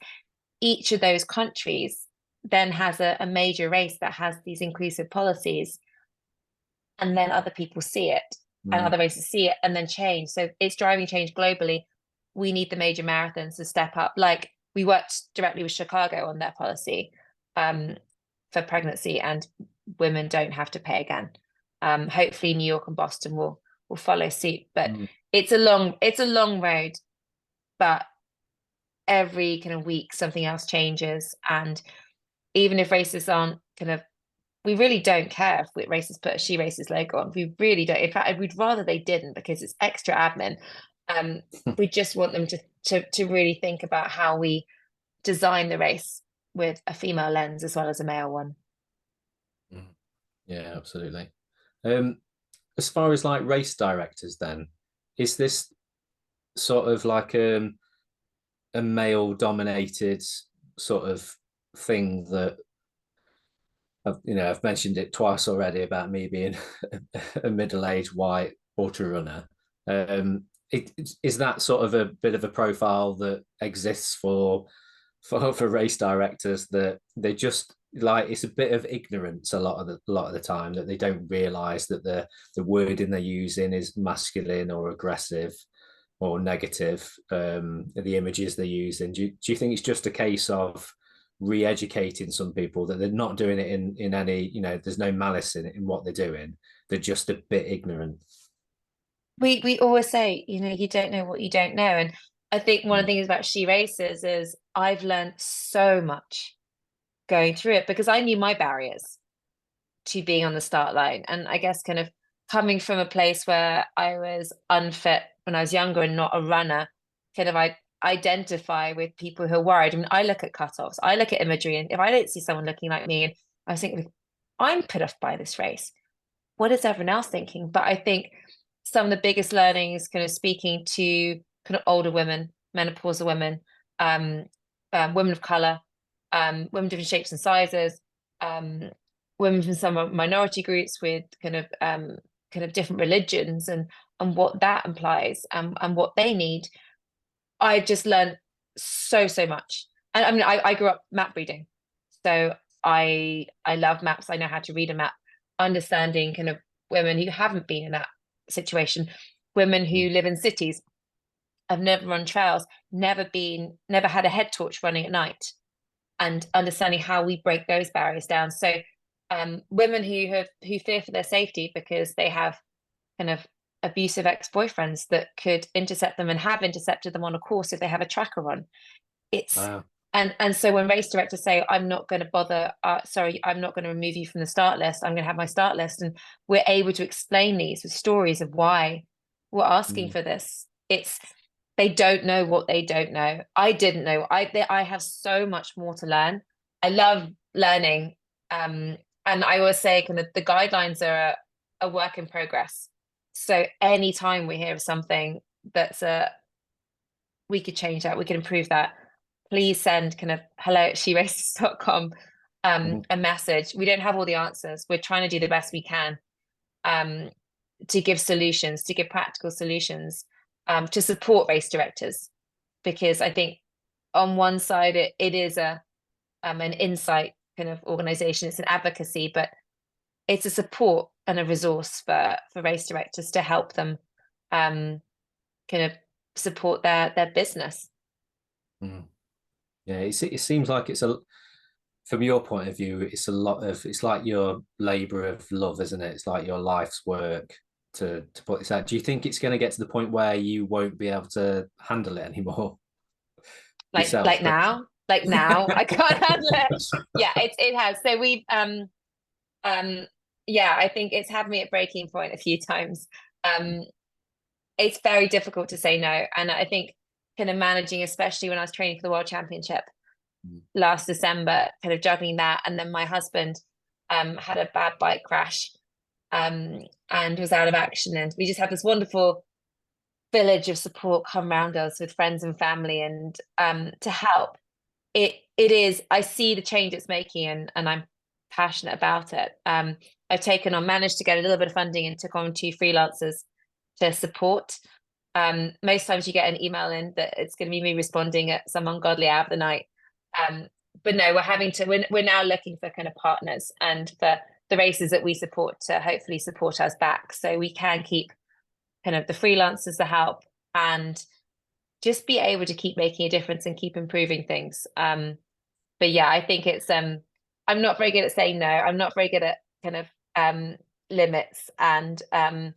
[SPEAKER 2] Each of those countries then has a major race that has these inclusive policies, and then other people see it and other races see it and then change. So it's driving change globally. We need the major marathons to step up. Like, we worked directly with Chicago on their policy for pregnancy, and women don't have to pay again. Hopefully New York and Boston will follow suit, but it's a long road. But every kind of week something else changes, and even if races aren't we really don't care if races put a SheRACES logo on. We really don't. In fact, we'd rather they didn't, because it's extra admin. We just want them to really think about how we design the race with a female lens as well as a male one.
[SPEAKER 1] Yeah, absolutely. As far as like race directors, then, is this sort of like a male-dominated sort of thing that I've mentioned it twice already about me being a middle-aged white ultra runner. Is that sort of a bit of a profile that exists for race directors, that they just like, it's a bit of ignorance a lot of the time, that they don't realize that the wording they're using is masculine or aggressive or negative, the images they're using. Do you think it's just a case of re-educating some people, that they're not doing it in any, there's no malice in what they're doing, they're just a bit ignorant?
[SPEAKER 2] we always say, you don't know what you don't know. And I think one of
[SPEAKER 1] Mm.
[SPEAKER 2] the things about SheRACES is I've learned so much going through it because I knew my barriers to being on the start line. And I guess kind of coming from a place where I was unfit when I was younger and not a runner, kind of I identify with people who are worried. I mean, I look at cutoffs, I look at imagery, and if I don't see someone looking like me, and I was thinking, I'm put off by this race. What is everyone else thinking? But I think some of the biggest learnings, kind of speaking to kind of older women, menopausal women, um, women of color, women different shapes and sizes, um, women from some minority groups with kind of different religions and what that implies and what they need. I just learned so much. And I mean, I grew up map reading, so I love maps. I know how to read a map, understanding kind of women who haven't been in that situation, women who
[SPEAKER 1] Mm.
[SPEAKER 2] live in cities, have never run trails, never had a head torch running at night, and understanding how we break those barriers down. So women who fear for their safety because they have kind of abusive ex-boyfriends that could intercept them and have intercepted them on a course if they have a tracker on. It's
[SPEAKER 1] Wow.
[SPEAKER 2] and so when race directors say, I'm not going to bother, sorry, I'm not going to remove you from the start list, I'm going to have my start list, and we're able to explain these with stories of why we're asking
[SPEAKER 1] Mm.
[SPEAKER 2] for this. It's they don't know what they don't know. I didn't know. I have so much more to learn. I love learning, and I always say kind of the guidelines are a work in progress. So anytime we hear of something that's a we could change that, we could improve that, please send kind of hello@sheraces.com
[SPEAKER 1] Mhm.
[SPEAKER 2] a message. We don't have all the answers. We're trying to do the best we can um, to give solutions, to give practical solutions, to support race directors. Because I think on one side it is an insight kind of organization, it's an advocacy, but it's a support and a resource for race directors to help them kind of support their business.
[SPEAKER 1] Mm. Yeah, it seems like it's a, from your point of view, it's a lot of, it's like your labor of love, isn't it? It's like your life's work to put this out. Do you think it's going to get to the point where you won't be able to handle it anymore yourself?
[SPEAKER 2] Like now I can't handle it. Yeah, it has. So we've um yeah, I think it's had me at breaking point a few times. Um it's very difficult to say no. And I think kind of managing, especially when I was training for the World Championship
[SPEAKER 1] Mm.
[SPEAKER 2] last December, kind of juggling that. And then my husband had a bad bike crash and was out of action. And we just had this wonderful village of support come around us with friends and family and to help. It is, I see the change it's making and I'm passionate about it. I've managed to get a little bit of funding and took on 2 freelancers to support. Most times you get an email in that it's going to be me responding at some ungodly hour of the night. Um, but no, we're now looking for kind of partners and for the races that we support to hopefully support us back so we can keep kind of the freelancers, the help, and just be able to keep making a difference and keep improving things. But yeah, I think it's I'm not very good at saying no. I'm not very good at kind of limits and I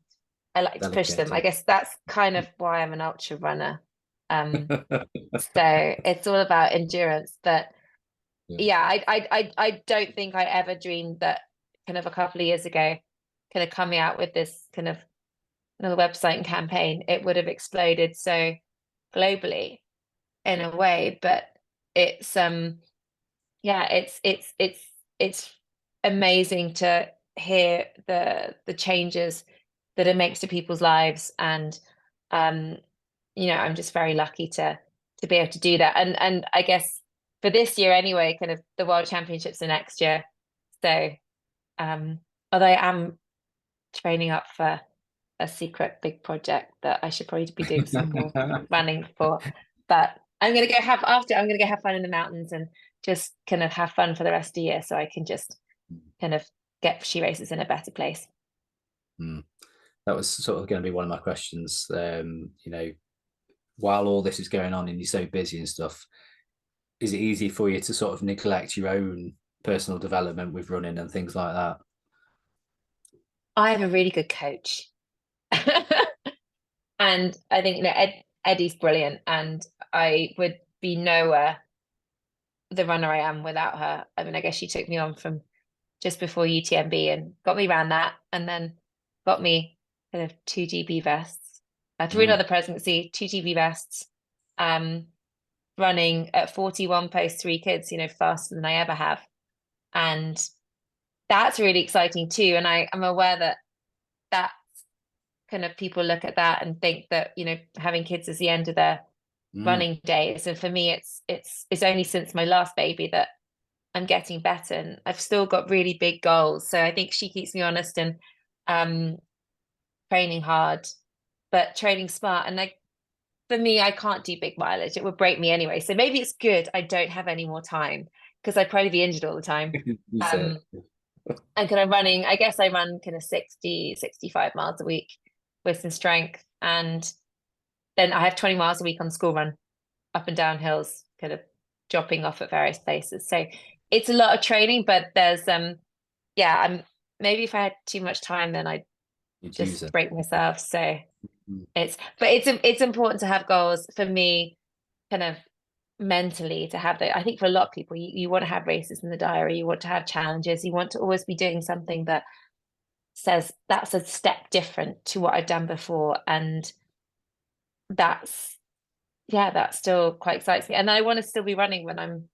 [SPEAKER 2] like to push them. I
[SPEAKER 1] Delegating.
[SPEAKER 2] guess that's kind of why I'm an ultra runner. So it's all about endurance. But
[SPEAKER 1] Yeah.
[SPEAKER 2] yeah, I don't think I ever dreamed that kind of a couple of years ago, kind of coming out with this kind of another website and campaign, it would have exploded so globally in a way. But it's yeah, it's amazing to hear the changes that it makes to people's lives, and um, I'm just very lucky to be able to do that. And I guess for this year anyway, kind of the World Championships are next year, so um, although I am training up for a secret big project that I should probably be doing some more running for. But I'm gonna go have fun in the mountains and just kind of have fun for the rest of the year so I can just kind of get SheRACES in a better place.
[SPEAKER 1] Mm. That was sort of going to be one of my questions. While all this is going on and you're so busy and stuff, is it easy for you to sort of neglect your own personal development with running and things like that?
[SPEAKER 2] I have a really good coach. And I think, Eddie's brilliant, and I would be nowhere the runner I am without her. I mean, I guess she took me on from just before UTMB and got me around that, and then got me kind of 2 GB vests, through
[SPEAKER 1] Mm.
[SPEAKER 2] another pregnancy, 2 GB vests, um, running at 41 post 3 kids, faster than I ever have. And that's really exciting too. And I'm aware that kind of people look at that and think that, having kids is the end of their
[SPEAKER 1] Mm.
[SPEAKER 2] running days. And for me, it's only since my last baby that I'm getting better, and I've still got really big goals. So I think she keeps me honest and um training hard, but training smart. And like, for me, I can't do big mileage. It would break me anyway. So maybe it's good I don't have any more time, because I'd probably be injured all the time.
[SPEAKER 1] Is it?
[SPEAKER 2] Um and kind of running, I guess I run kind of 60, 65 miles a week with some strength. And then I have 20 miles a week on school run, up and down hills, kind of dropping off at various places. So it's a lot of training, but there's yeah, I'm maybe if I had too much time, then I'd
[SPEAKER 1] You'd use
[SPEAKER 2] just
[SPEAKER 1] it.
[SPEAKER 2] break myself. So
[SPEAKER 1] Mm.
[SPEAKER 2] it's important to have goals. For me, kind of mentally, to have that. I think for a lot of people, you want to have races in the diary, you want to have challenges, you want to always be doing something that says that's a step different to what I've done before. And that's, yeah, that still quite excites me. And I want to still be running when I'm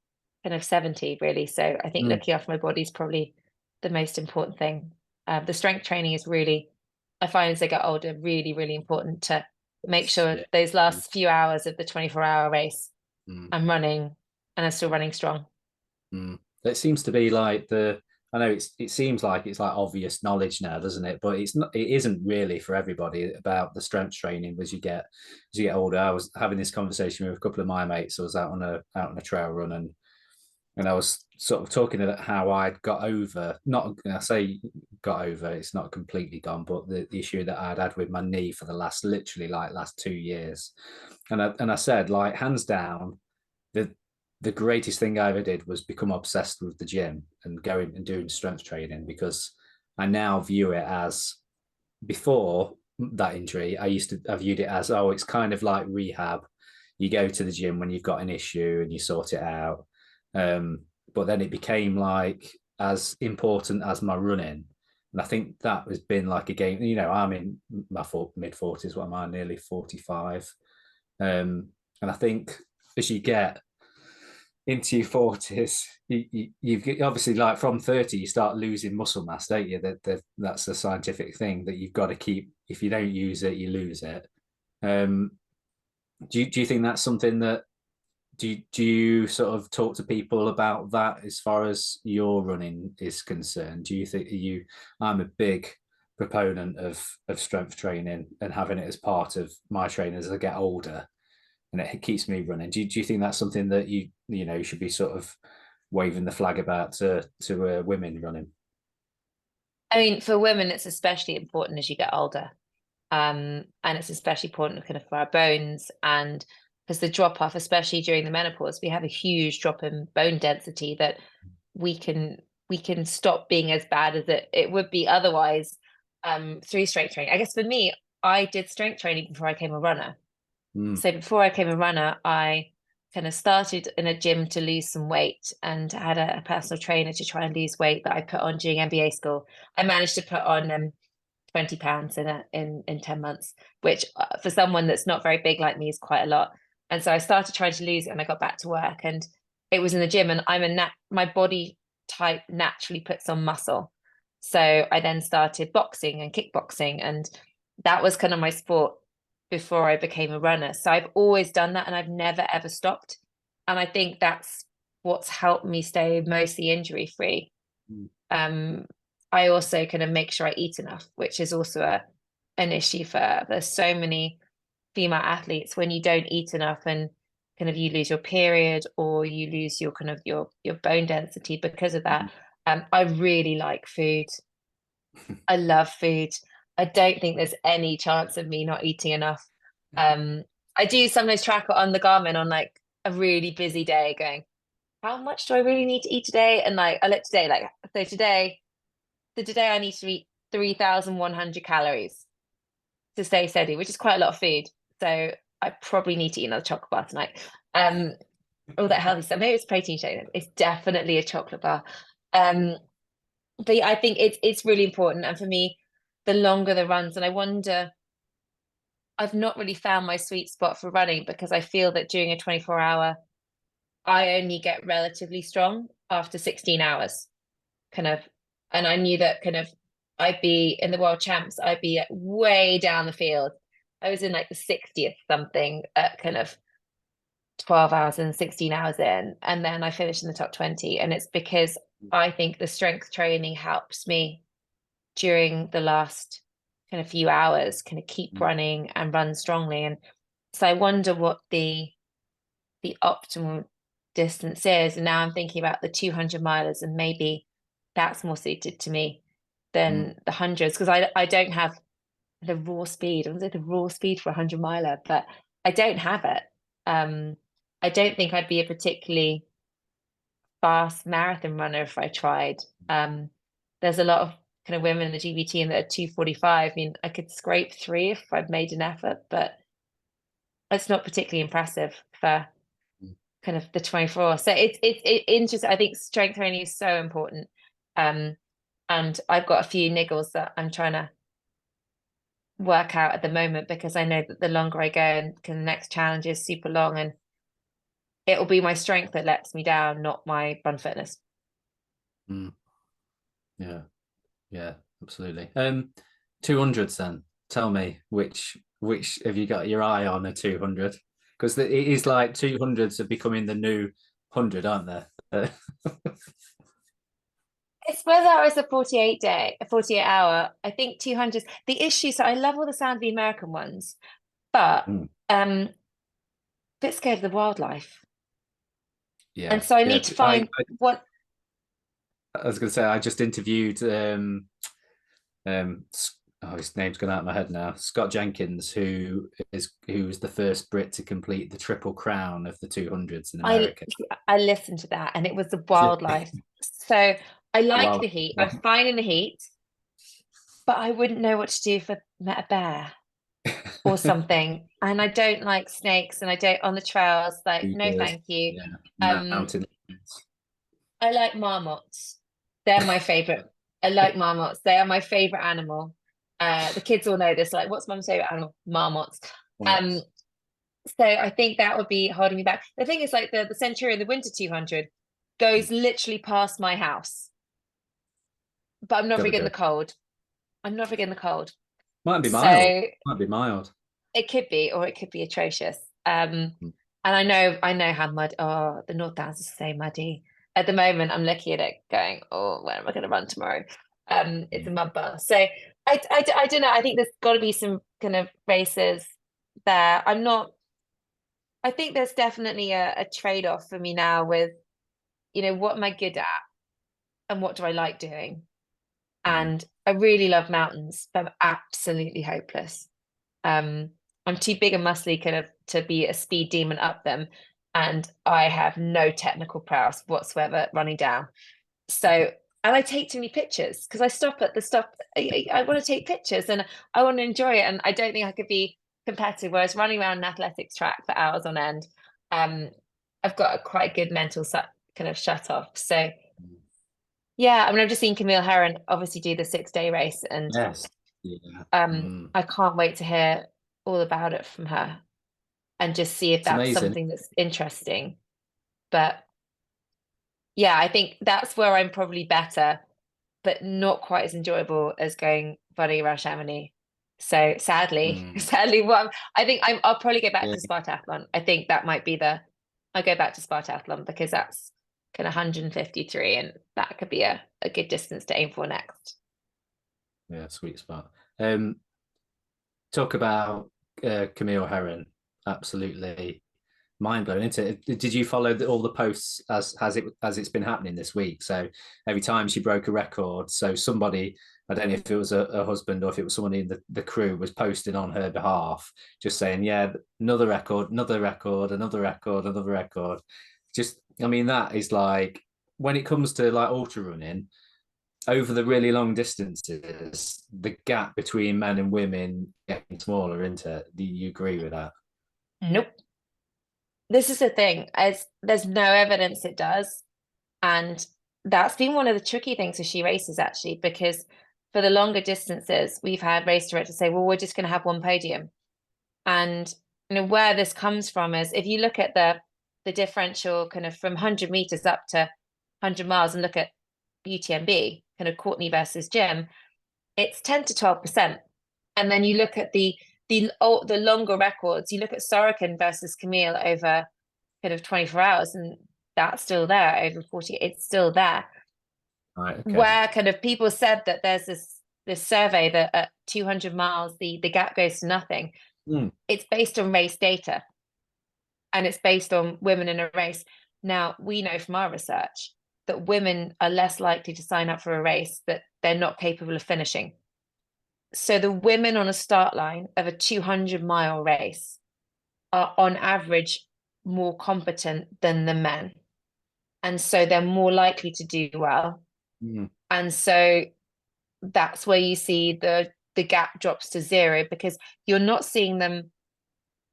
[SPEAKER 2] kind of 70, really. So I think
[SPEAKER 1] Mm.
[SPEAKER 2] looking after my body is probably the most important thing. The strength training is really, I find as I get older, really, really important to make sure
[SPEAKER 1] Yeah.
[SPEAKER 2] those last few hours of the 24-hour race,
[SPEAKER 1] Mm.
[SPEAKER 2] I'm running and I'm still running strong.
[SPEAKER 1] Mm. It seems to be like the. I know it seems like it's like obvious knowledge now, doesn't it? But it's not. It isn't really for everybody about the strength training as you get older. I was having this conversation with a couple of my mates. I was out on a trail run, and I was sort of talking about how I'd got over. Not I say got over. It's not completely gone, but the issue that I'd had with my knee for the last 2 years, and I said like hands down the the greatest thing I ever did was become obsessed with the gym and going and doing strength training, because I now view it as, before that injury, I viewed it as, oh, it's kind of like rehab. You go to the gym when you've got an issue and you sort it out. But then it became like as important as my running. And I think that has been like a game. I'm in my mid 40s. What am I? Nearly 45. And I think as you get into your 40s, you've obviously, like from 30, you start losing muscle mass, don't you? That's the scientific thing that you've got to keep. If you don't use it, you lose it. Um, do you think that's something that do you sort of talk to people about that as far as your running is concerned? Do you think you? I'm a big proponent of strength training and having it as part of my training as I get older, and it keeps me running. Do you think that's something that you should be sort of waving the flag about to women running?
[SPEAKER 2] I mean, for women, it's especially important as you get older. And it's especially important kind of for our bones, and because the drop off, especially during the menopause, we have a huge drop in bone density that we can we can stop being as bad as it would be otherwise, through strength training. I guess for me, I did strength training before I became a runner.
[SPEAKER 1] Mm.
[SPEAKER 2] So before I became a runner, I kind of started in a gym to lose some weight, and had a personal trainer to try and lose weight that I put on during MBA school. I managed to put on 20 pounds in 10 months, which, for someone that's not very big like me, is quite a lot. And so I started trying to lose it, and I got back to work, and it was in the gym, and my body type naturally puts on muscle. So I then started boxing and kickboxing, and that was kind of my sport before I became a runner. So I've always done that, and I've never ever stopped. And I think that's what's helped me stay mostly injury free.
[SPEAKER 1] Mm.
[SPEAKER 2] um I also kind of make sure I eat enough, which is also an issue for, there's so many female athletes. When you don't eat enough, and kind of you lose your period, or you lose your kind of your bone density because of that. I really like food. I love food. I don't think there's any chance of me not eating enough. um I do sometimes track it on the Garmin on like a really busy day, going, how much do I really need to eat today? And like, I look today, like, so today I need to eat 3,100 calories. to stay steady, which is quite a lot of food. So I probably need to eat another chocolate bar tonight. All that healthy stuff. Maybe it's protein shake. It's definitely a chocolate bar. But yeah, I think it's really important. And for me, the longer the runs, and I wonder, I've not really found my sweet spot for running because I feel that during a 24-hour, I only get relatively strong after 16 hours, kind of. And I knew that kind of I'd be in the world champs, I'd be way down the field. I was in like the 60th something at kind of 12 hours and 16 hours in. And then I finished in the top 20. And it's because I think the strength training helps me during the last kind of few hours kind of keep running and run strongly. And so I wonder what the optimal distance is. And now I'm thinking about the 200 milers, and maybe that's more suited to me than the hundreds, because I don't have the raw speed. I was like the raw speed for a 100 miler, but I don't have it. I don't think I'd be a particularly fast marathon runner if I tried. There's a lot of kind of women in the GB team that are 2:45. I mean, I could scrape 3 if I'd made an effort, but it's not particularly impressive for kind of the 24. So it's interesting. I think strength training is so important. And I've got a few niggles that I'm trying to work out at the moment, because I know that the longer I go, and the next challenge is super long, and it will be my strength that lets me down, not my run fitness.
[SPEAKER 1] Yeah, absolutely. 200s then. Tell me which have you got your eye on a 200? Because it is like 200s are becoming the new 100, aren't they?
[SPEAKER 2] It's whether I was a 48 hour. I think 200s. The issue, so I love all the sound of the American ones, but a bit scared of the wildlife.
[SPEAKER 1] Yeah.
[SPEAKER 2] And so I need to find what.
[SPEAKER 1] I was going to say, I just interviewed his name's gone out of my head now. Scott Jenkins, who was the first Brit to complete the Triple Crown of the 200s in America.
[SPEAKER 2] I listened to that, and it was the wildlife. So I like the heat. I'm fine in the heat, but I wouldn't know what to do if I met a bear or something. And I don't like snakes, and I don't on the trails. Like, no, thank you.
[SPEAKER 1] Yeah. Mountain.
[SPEAKER 2] I like marmots. They're my favorite. I like marmots. They are my favorite animal. The kids all know this. Like, what's mum's favorite animal? Marmots.
[SPEAKER 1] Yes.
[SPEAKER 2] So I think that would be holding me back. The thing is, like the Centurion, the Winter 200, goes literally past my house. But I'm not getting the cold. I'm not getting the cold.
[SPEAKER 1] Might be mild. Might be mild.
[SPEAKER 2] It could be, or it could be atrocious. And I know how mud. Oh, the North Downs is so muddy. At the moment, I'm looking at it going, oh, where am I going to run tomorrow? It's a mud bar. So I don't know. I think there's got to be some kind of races there. I think there's definitely a trade-off for me now with, what am I good at and what do I like doing? And I really love mountains, but I'm absolutely hopeless. I'm too big and muscly kind of to be a speed demon up them. And I have no technical prowess whatsoever running down. So, and I take too many pictures because I stop at the stop. I want to take pictures and I want to enjoy it. And I don't think I could be competitive. Whereas running around an athletics track for hours on end, I've got a quite good mental kind of shut off. So, yeah, I mean, I've just seen Camille Herron obviously do the 6-day race, and
[SPEAKER 1] yes.
[SPEAKER 2] I can't wait to hear all about it from her and just see if that's something that's interesting. But yeah, I think that's where I'm probably better, but not quite as enjoyable as going running around Chamonix. So sadly, I think I'll probably go back to Spartathlon. I think that might be I'll go back to Spartathlon because that's kind of 153, and that could be a good distance to aim for next.
[SPEAKER 1] Yeah, sweet spot. Talk about Camille Herron. Absolutely mind blowing, isn't it? Did you follow all the posts as it's been happening this week? So every time she broke a record, so somebody, I don't know if it was a husband or if it was someone in the crew, was posting on her behalf, just saying, yeah, another record, another record, another record, another record. Just, I mean, that is like, when it comes to like ultra running, over the really long distances, the gap between men and women getting smaller, isn't it? Do you agree with that?
[SPEAKER 2] Nope. This is the thing, as there's no evidence it does. And that's been one of the tricky things for SheRACES actually, because for the longer distances, we've had race directors say, well, we're just going to have one podium. And where this comes from is if you look at the differential kind of from 100 meters up to 100 miles and look at UTMB, kind of Courtney versus Jim, it's 10 to 12%. And then you look at the longer records, you look at Sorokin versus Camille over kind of 24 hours, and that's still there over 40, it's still there.
[SPEAKER 1] Right. Okay.
[SPEAKER 2] Where kind of people said that there's this survey that at 200 miles the gap goes to nothing. It's based on race data, and it's based on women in a race. Now, we know from our research that women are less likely to sign up for a race that they're not capable of finishing. So the women on a start line of a 200-mile race are on average more competent than the men. And so they're more likely to do well. And so that's where you see the gap drops to zero, because you're not seeing them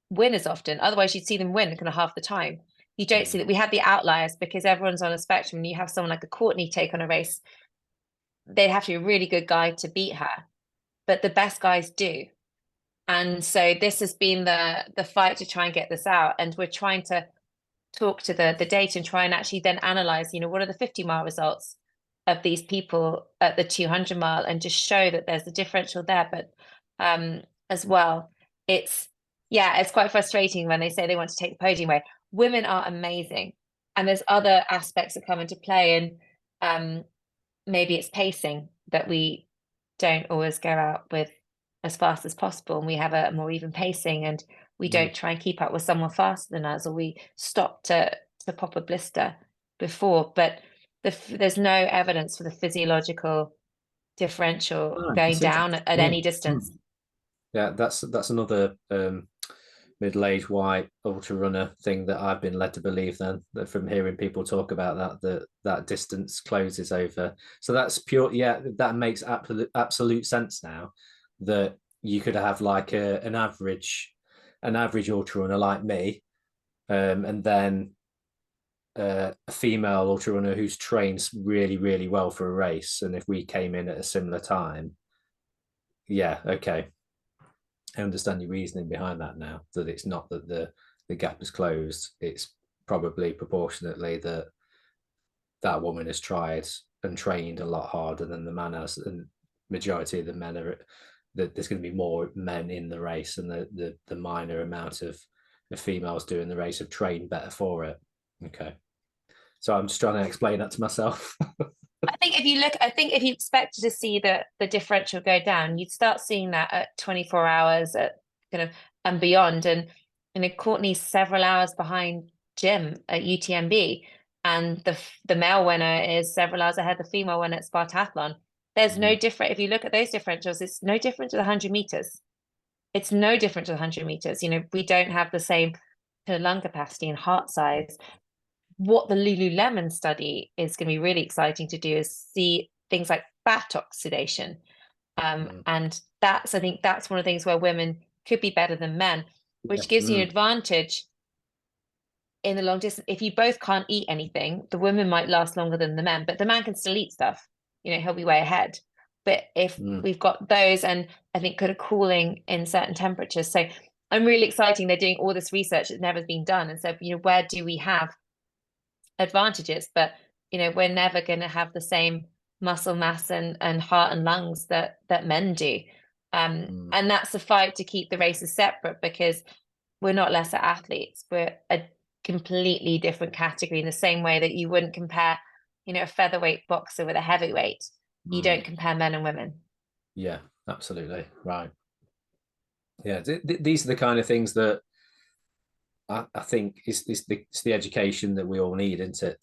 [SPEAKER 2] win as often. Otherwise, you'd see them win kind of half the time. You don't see that. We have the outliers because everyone's on a spectrum. And you have someone like a Courtney take on a race, they'd have to be a really good guy to beat her, but the best guys do. And so this has been the fight to try and get this out. And we're trying to talk to the data and try and actually then analyze, what are the 50-mile results of these people at the 200-mile, and just show that there's a differential there. But as well, it's quite frustrating when they say they want to take the podium away. Women are amazing, and there's other aspects that come into play, and maybe it's pacing that we don't always go out with as fast as possible, and we have a more even pacing, and we don't try and keep up with someone faster than us, or we stop to pop a blister before. But there's no evidence for the physiological differential going down at any distance.
[SPEAKER 1] Yeah, that's another middle-aged white ultra runner thing that I've been led to believe, then, that from hearing people talk about that distance closes over. So that's pure. Yeah, that makes absolute sense now, that you could have like an average ultra runner like me, and then a female ultra runner who's trained really, really well for a race, and if we came in at a similar time, yeah, okay, I understand your reasoning behind that now, that it's not that the gap is closed, it's probably proportionately that woman has tried and trained a lot harder than the man has, and majority of the men are that there's going to be more men in the race, and the minor amount of the females doing the race have trained better for it. Okay, so I'm just trying to explain that to myself.
[SPEAKER 2] I think if you expected to see the differential go down, you'd start seeing that at 24 hours at kind of and beyond. And Courtney's several hours behind Jim at UTMB, and the male winner is several hours ahead of the female winner at Spartathlon. There's no different. If you look at those differentials, it's no different to the 100 meters. It's no different to the 100 meters. We don't have the same kind of lung capacity and heart size. What the Lululemon study is going to be really exciting to do is see things like fat oxidation. And I think that's one of the things where women could be better than men, which gives you an advantage in the long distance. If you both can't eat anything, the women might last longer than the men, but the man can still eat stuff. He'll be way ahead. But if we've got those, and I think kind of cooling in certain temperatures. So I'm really excited. They're doing all this research that's never been done. And so, where do we have advantages? But we're never going to have the same muscle mass and heart and lungs that men do, and that's the fight to keep the races separate, because we're not lesser athletes, we're a completely different category, in the same way that you wouldn't compare a featherweight boxer with a heavyweight. You don't compare men and women.
[SPEAKER 1] Yeah, absolutely right. Yeah, these are the kind of things that I think is the education that we all need, isn't it,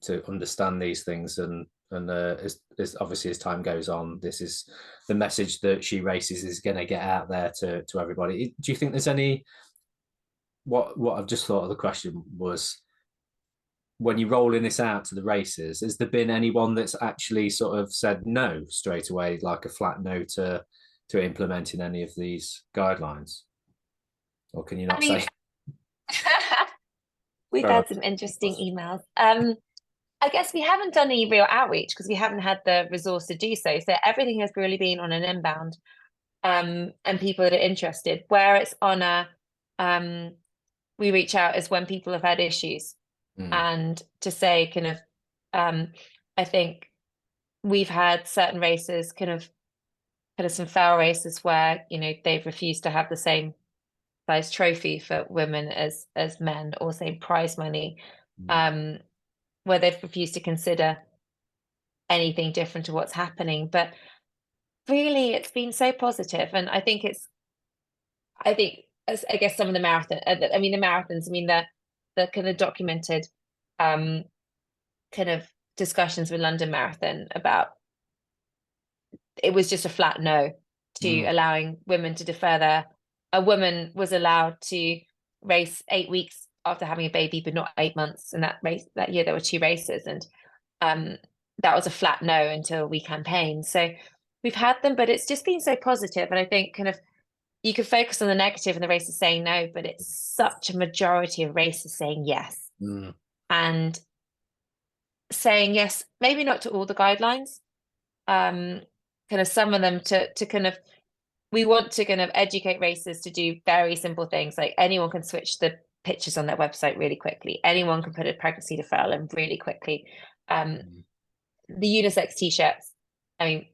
[SPEAKER 1] to understand these things, and as obviously as time goes on, this is the message that SheRACES is going to get out there to everybody. Do you think there's any? What I've just thought of the question was, when you're rolling this out to the races, has there been anyone that's actually sort of said no straight away, like a flat no to implementing any of these guidelines? Or can you
[SPEAKER 2] I
[SPEAKER 1] not
[SPEAKER 2] mean,
[SPEAKER 1] say?
[SPEAKER 2] we've
[SPEAKER 1] Fair
[SPEAKER 2] had some interesting
[SPEAKER 1] enough.
[SPEAKER 2] emails. I guess we haven't done any real outreach because we haven't had the resource to do so. So everything has really been on an inbound, and people that are interested. Where it's on a, we reach out is when people have had issues,
[SPEAKER 1] Mm,
[SPEAKER 2] and to say kind of, I think we've had certain races kind of some fail races where, you know, they've refused to have the same size trophy for women as men, or same prize money,
[SPEAKER 1] mm,
[SPEAKER 2] um, where they've refused to consider anything different to what's happening. But really, it's been so positive, and I think, as I guess some of the marathon, I mean the marathons, I mean the kind of documented, um, kind of discussions with London Marathon about, it was just a flat no to
[SPEAKER 1] mm,
[SPEAKER 2] allowing women to defer their. A woman was allowed to race 8 weeks after having a baby, but not 8 months. And that race, that year there were 2 races, and um, that was a flat no until we campaigned. So we've had them, but it's just been so positive. And I think kind of you could focus on the negative and the races saying no, but it's such a majority of races saying yes.
[SPEAKER 1] mm,
[SPEAKER 2] And saying yes, maybe not to all the guidelines, kind of some of them to kind of, we want to kind of educate racers to do very simple things, like anyone can switch the pictures on their website really quickly. Anyone can put a pregnancy deferral in really quickly. Um,
[SPEAKER 1] mm,
[SPEAKER 2] the unisex t-shirts, I mean,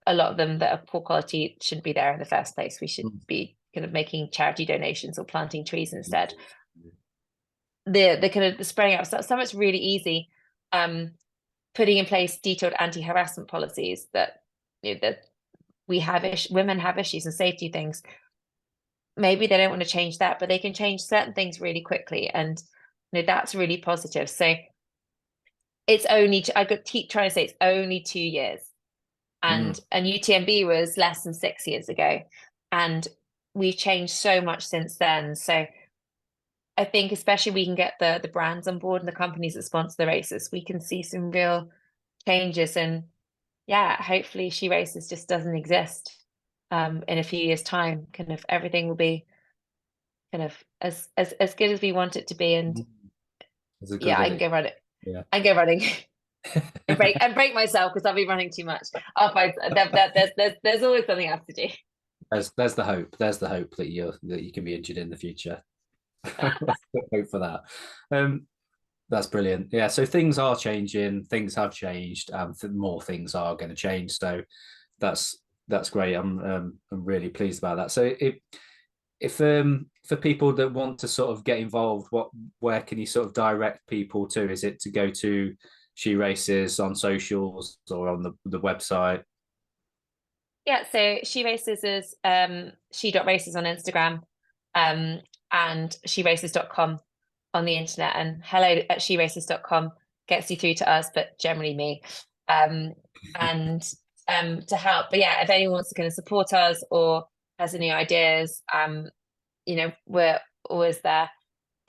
[SPEAKER 2] a lot of them that are poor quality shouldn't be there in the first place. We should
[SPEAKER 1] mm,
[SPEAKER 2] be kind of making charity donations or planting trees
[SPEAKER 1] mm,
[SPEAKER 2] instead. The kind of the spraying out, some it's really easy. Putting in place detailed anti-harassment policies that, you know, that we have women have issues and safety things. Maybe they don't want to change that, but they can change certain things really quickly, and you know that's really positive. So it's only, I could keep trying to say it's only 2 years,
[SPEAKER 1] mm,
[SPEAKER 2] and UTMB was less than 6 years ago, and we've changed so much since then. So I think especially we can get the brands on board and the companies that sponsor the races, we can see some real changes. And yeah, hopefully SheRACES just doesn't exist in a few years' time. Kind of everything will be kind of as good as we want it to be. And
[SPEAKER 1] mm. It's a
[SPEAKER 2] yeah,
[SPEAKER 1] good
[SPEAKER 2] I can
[SPEAKER 1] idea.
[SPEAKER 2] go running.
[SPEAKER 1] Yeah.
[SPEAKER 2] I can go running and break myself because I'll be running too much. I'll find there's always something else to do.
[SPEAKER 1] There's the hope. There's the hope that you can be injured in the future. Hope for that. That's brilliant. Yeah. So things are changing. Things have changed, and more things are going to change. So that's great. I'm really pleased about that. So if for people that want to sort of get involved, where can you sort of direct people to? Is it to go to SheRACES on socials or on the website?
[SPEAKER 2] Yeah, so SheRACES is she.races on Instagram, um, and SheRACES.com on the internet, and hello@SheRACES.com gets you through to us, but generally me. Um, and to help. But yeah, if anyone wants to kind of support us or has any ideas, you know, we're always there.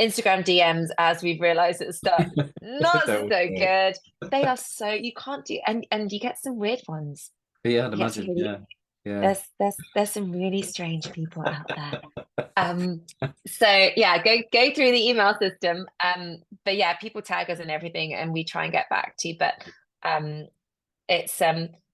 [SPEAKER 2] Instagram DMs, as we've realized at the start, not so good. They are so, you can't do, and you get some weird ones.
[SPEAKER 1] Yeah, I'd
[SPEAKER 2] You get some
[SPEAKER 1] imagine.
[SPEAKER 2] really,
[SPEAKER 1] Yeah, yeah.
[SPEAKER 2] there's some really strange people out there. So yeah, go through the email system. But yeah, people tag us and everything, and we try and get back to you. But um, it's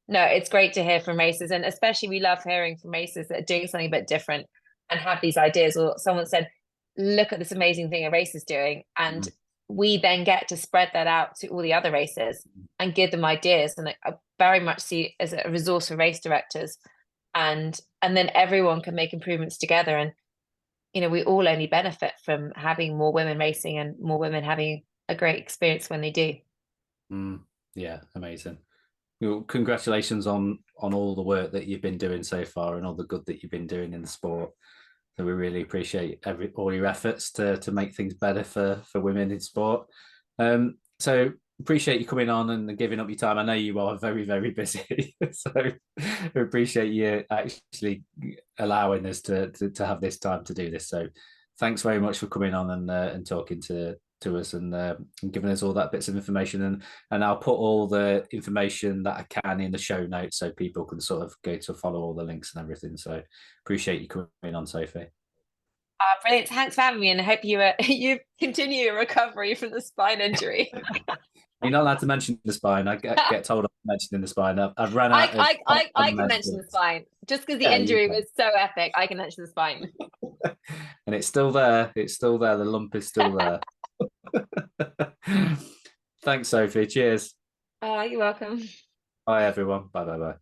[SPEAKER 2] no, it's great to hear from races, and especially we love hearing from races that are doing something a bit different and have these ideas. Or someone said, "Look at this amazing thing a race is doing," and
[SPEAKER 1] Mm,
[SPEAKER 2] we then get to spread that out to all the other races and give them ideas. And I very much see it as a resource for race directors, and then everyone can make improvements together. And you know, we all only benefit from having more women racing and more women having a great experience when they do.
[SPEAKER 1] mm. Yeah, amazing. Well, congratulations on all the work that you've been doing so far and all the good that you've been doing in the sport. So we really appreciate all your efforts to make things better for women in sport. So appreciate you coming on and giving up your time. I know you are very, very busy, so we appreciate you actually allowing us to have this time to do this. So thanks very much for coming on and talking to to us and giving us all that bits of information. And I'll put all the information that I can in the show notes so people can sort of go to follow all the links and everything. So appreciate you coming on, Sophie.
[SPEAKER 2] Brilliant. Thanks for having me, and I hope you you continue your recovery from the spine injury.
[SPEAKER 1] You're not allowed to mention the spine. I get told I'm mentioning the spine. I've ran out of.
[SPEAKER 2] I can mention the spine just because the injury was so epic. I can mention the spine,
[SPEAKER 1] and it's still there. It's still there. The lump is still there. Thanks, Sophie. Cheers.
[SPEAKER 2] you're welcome.
[SPEAKER 1] Bye, everyone. Bye, bye, bye.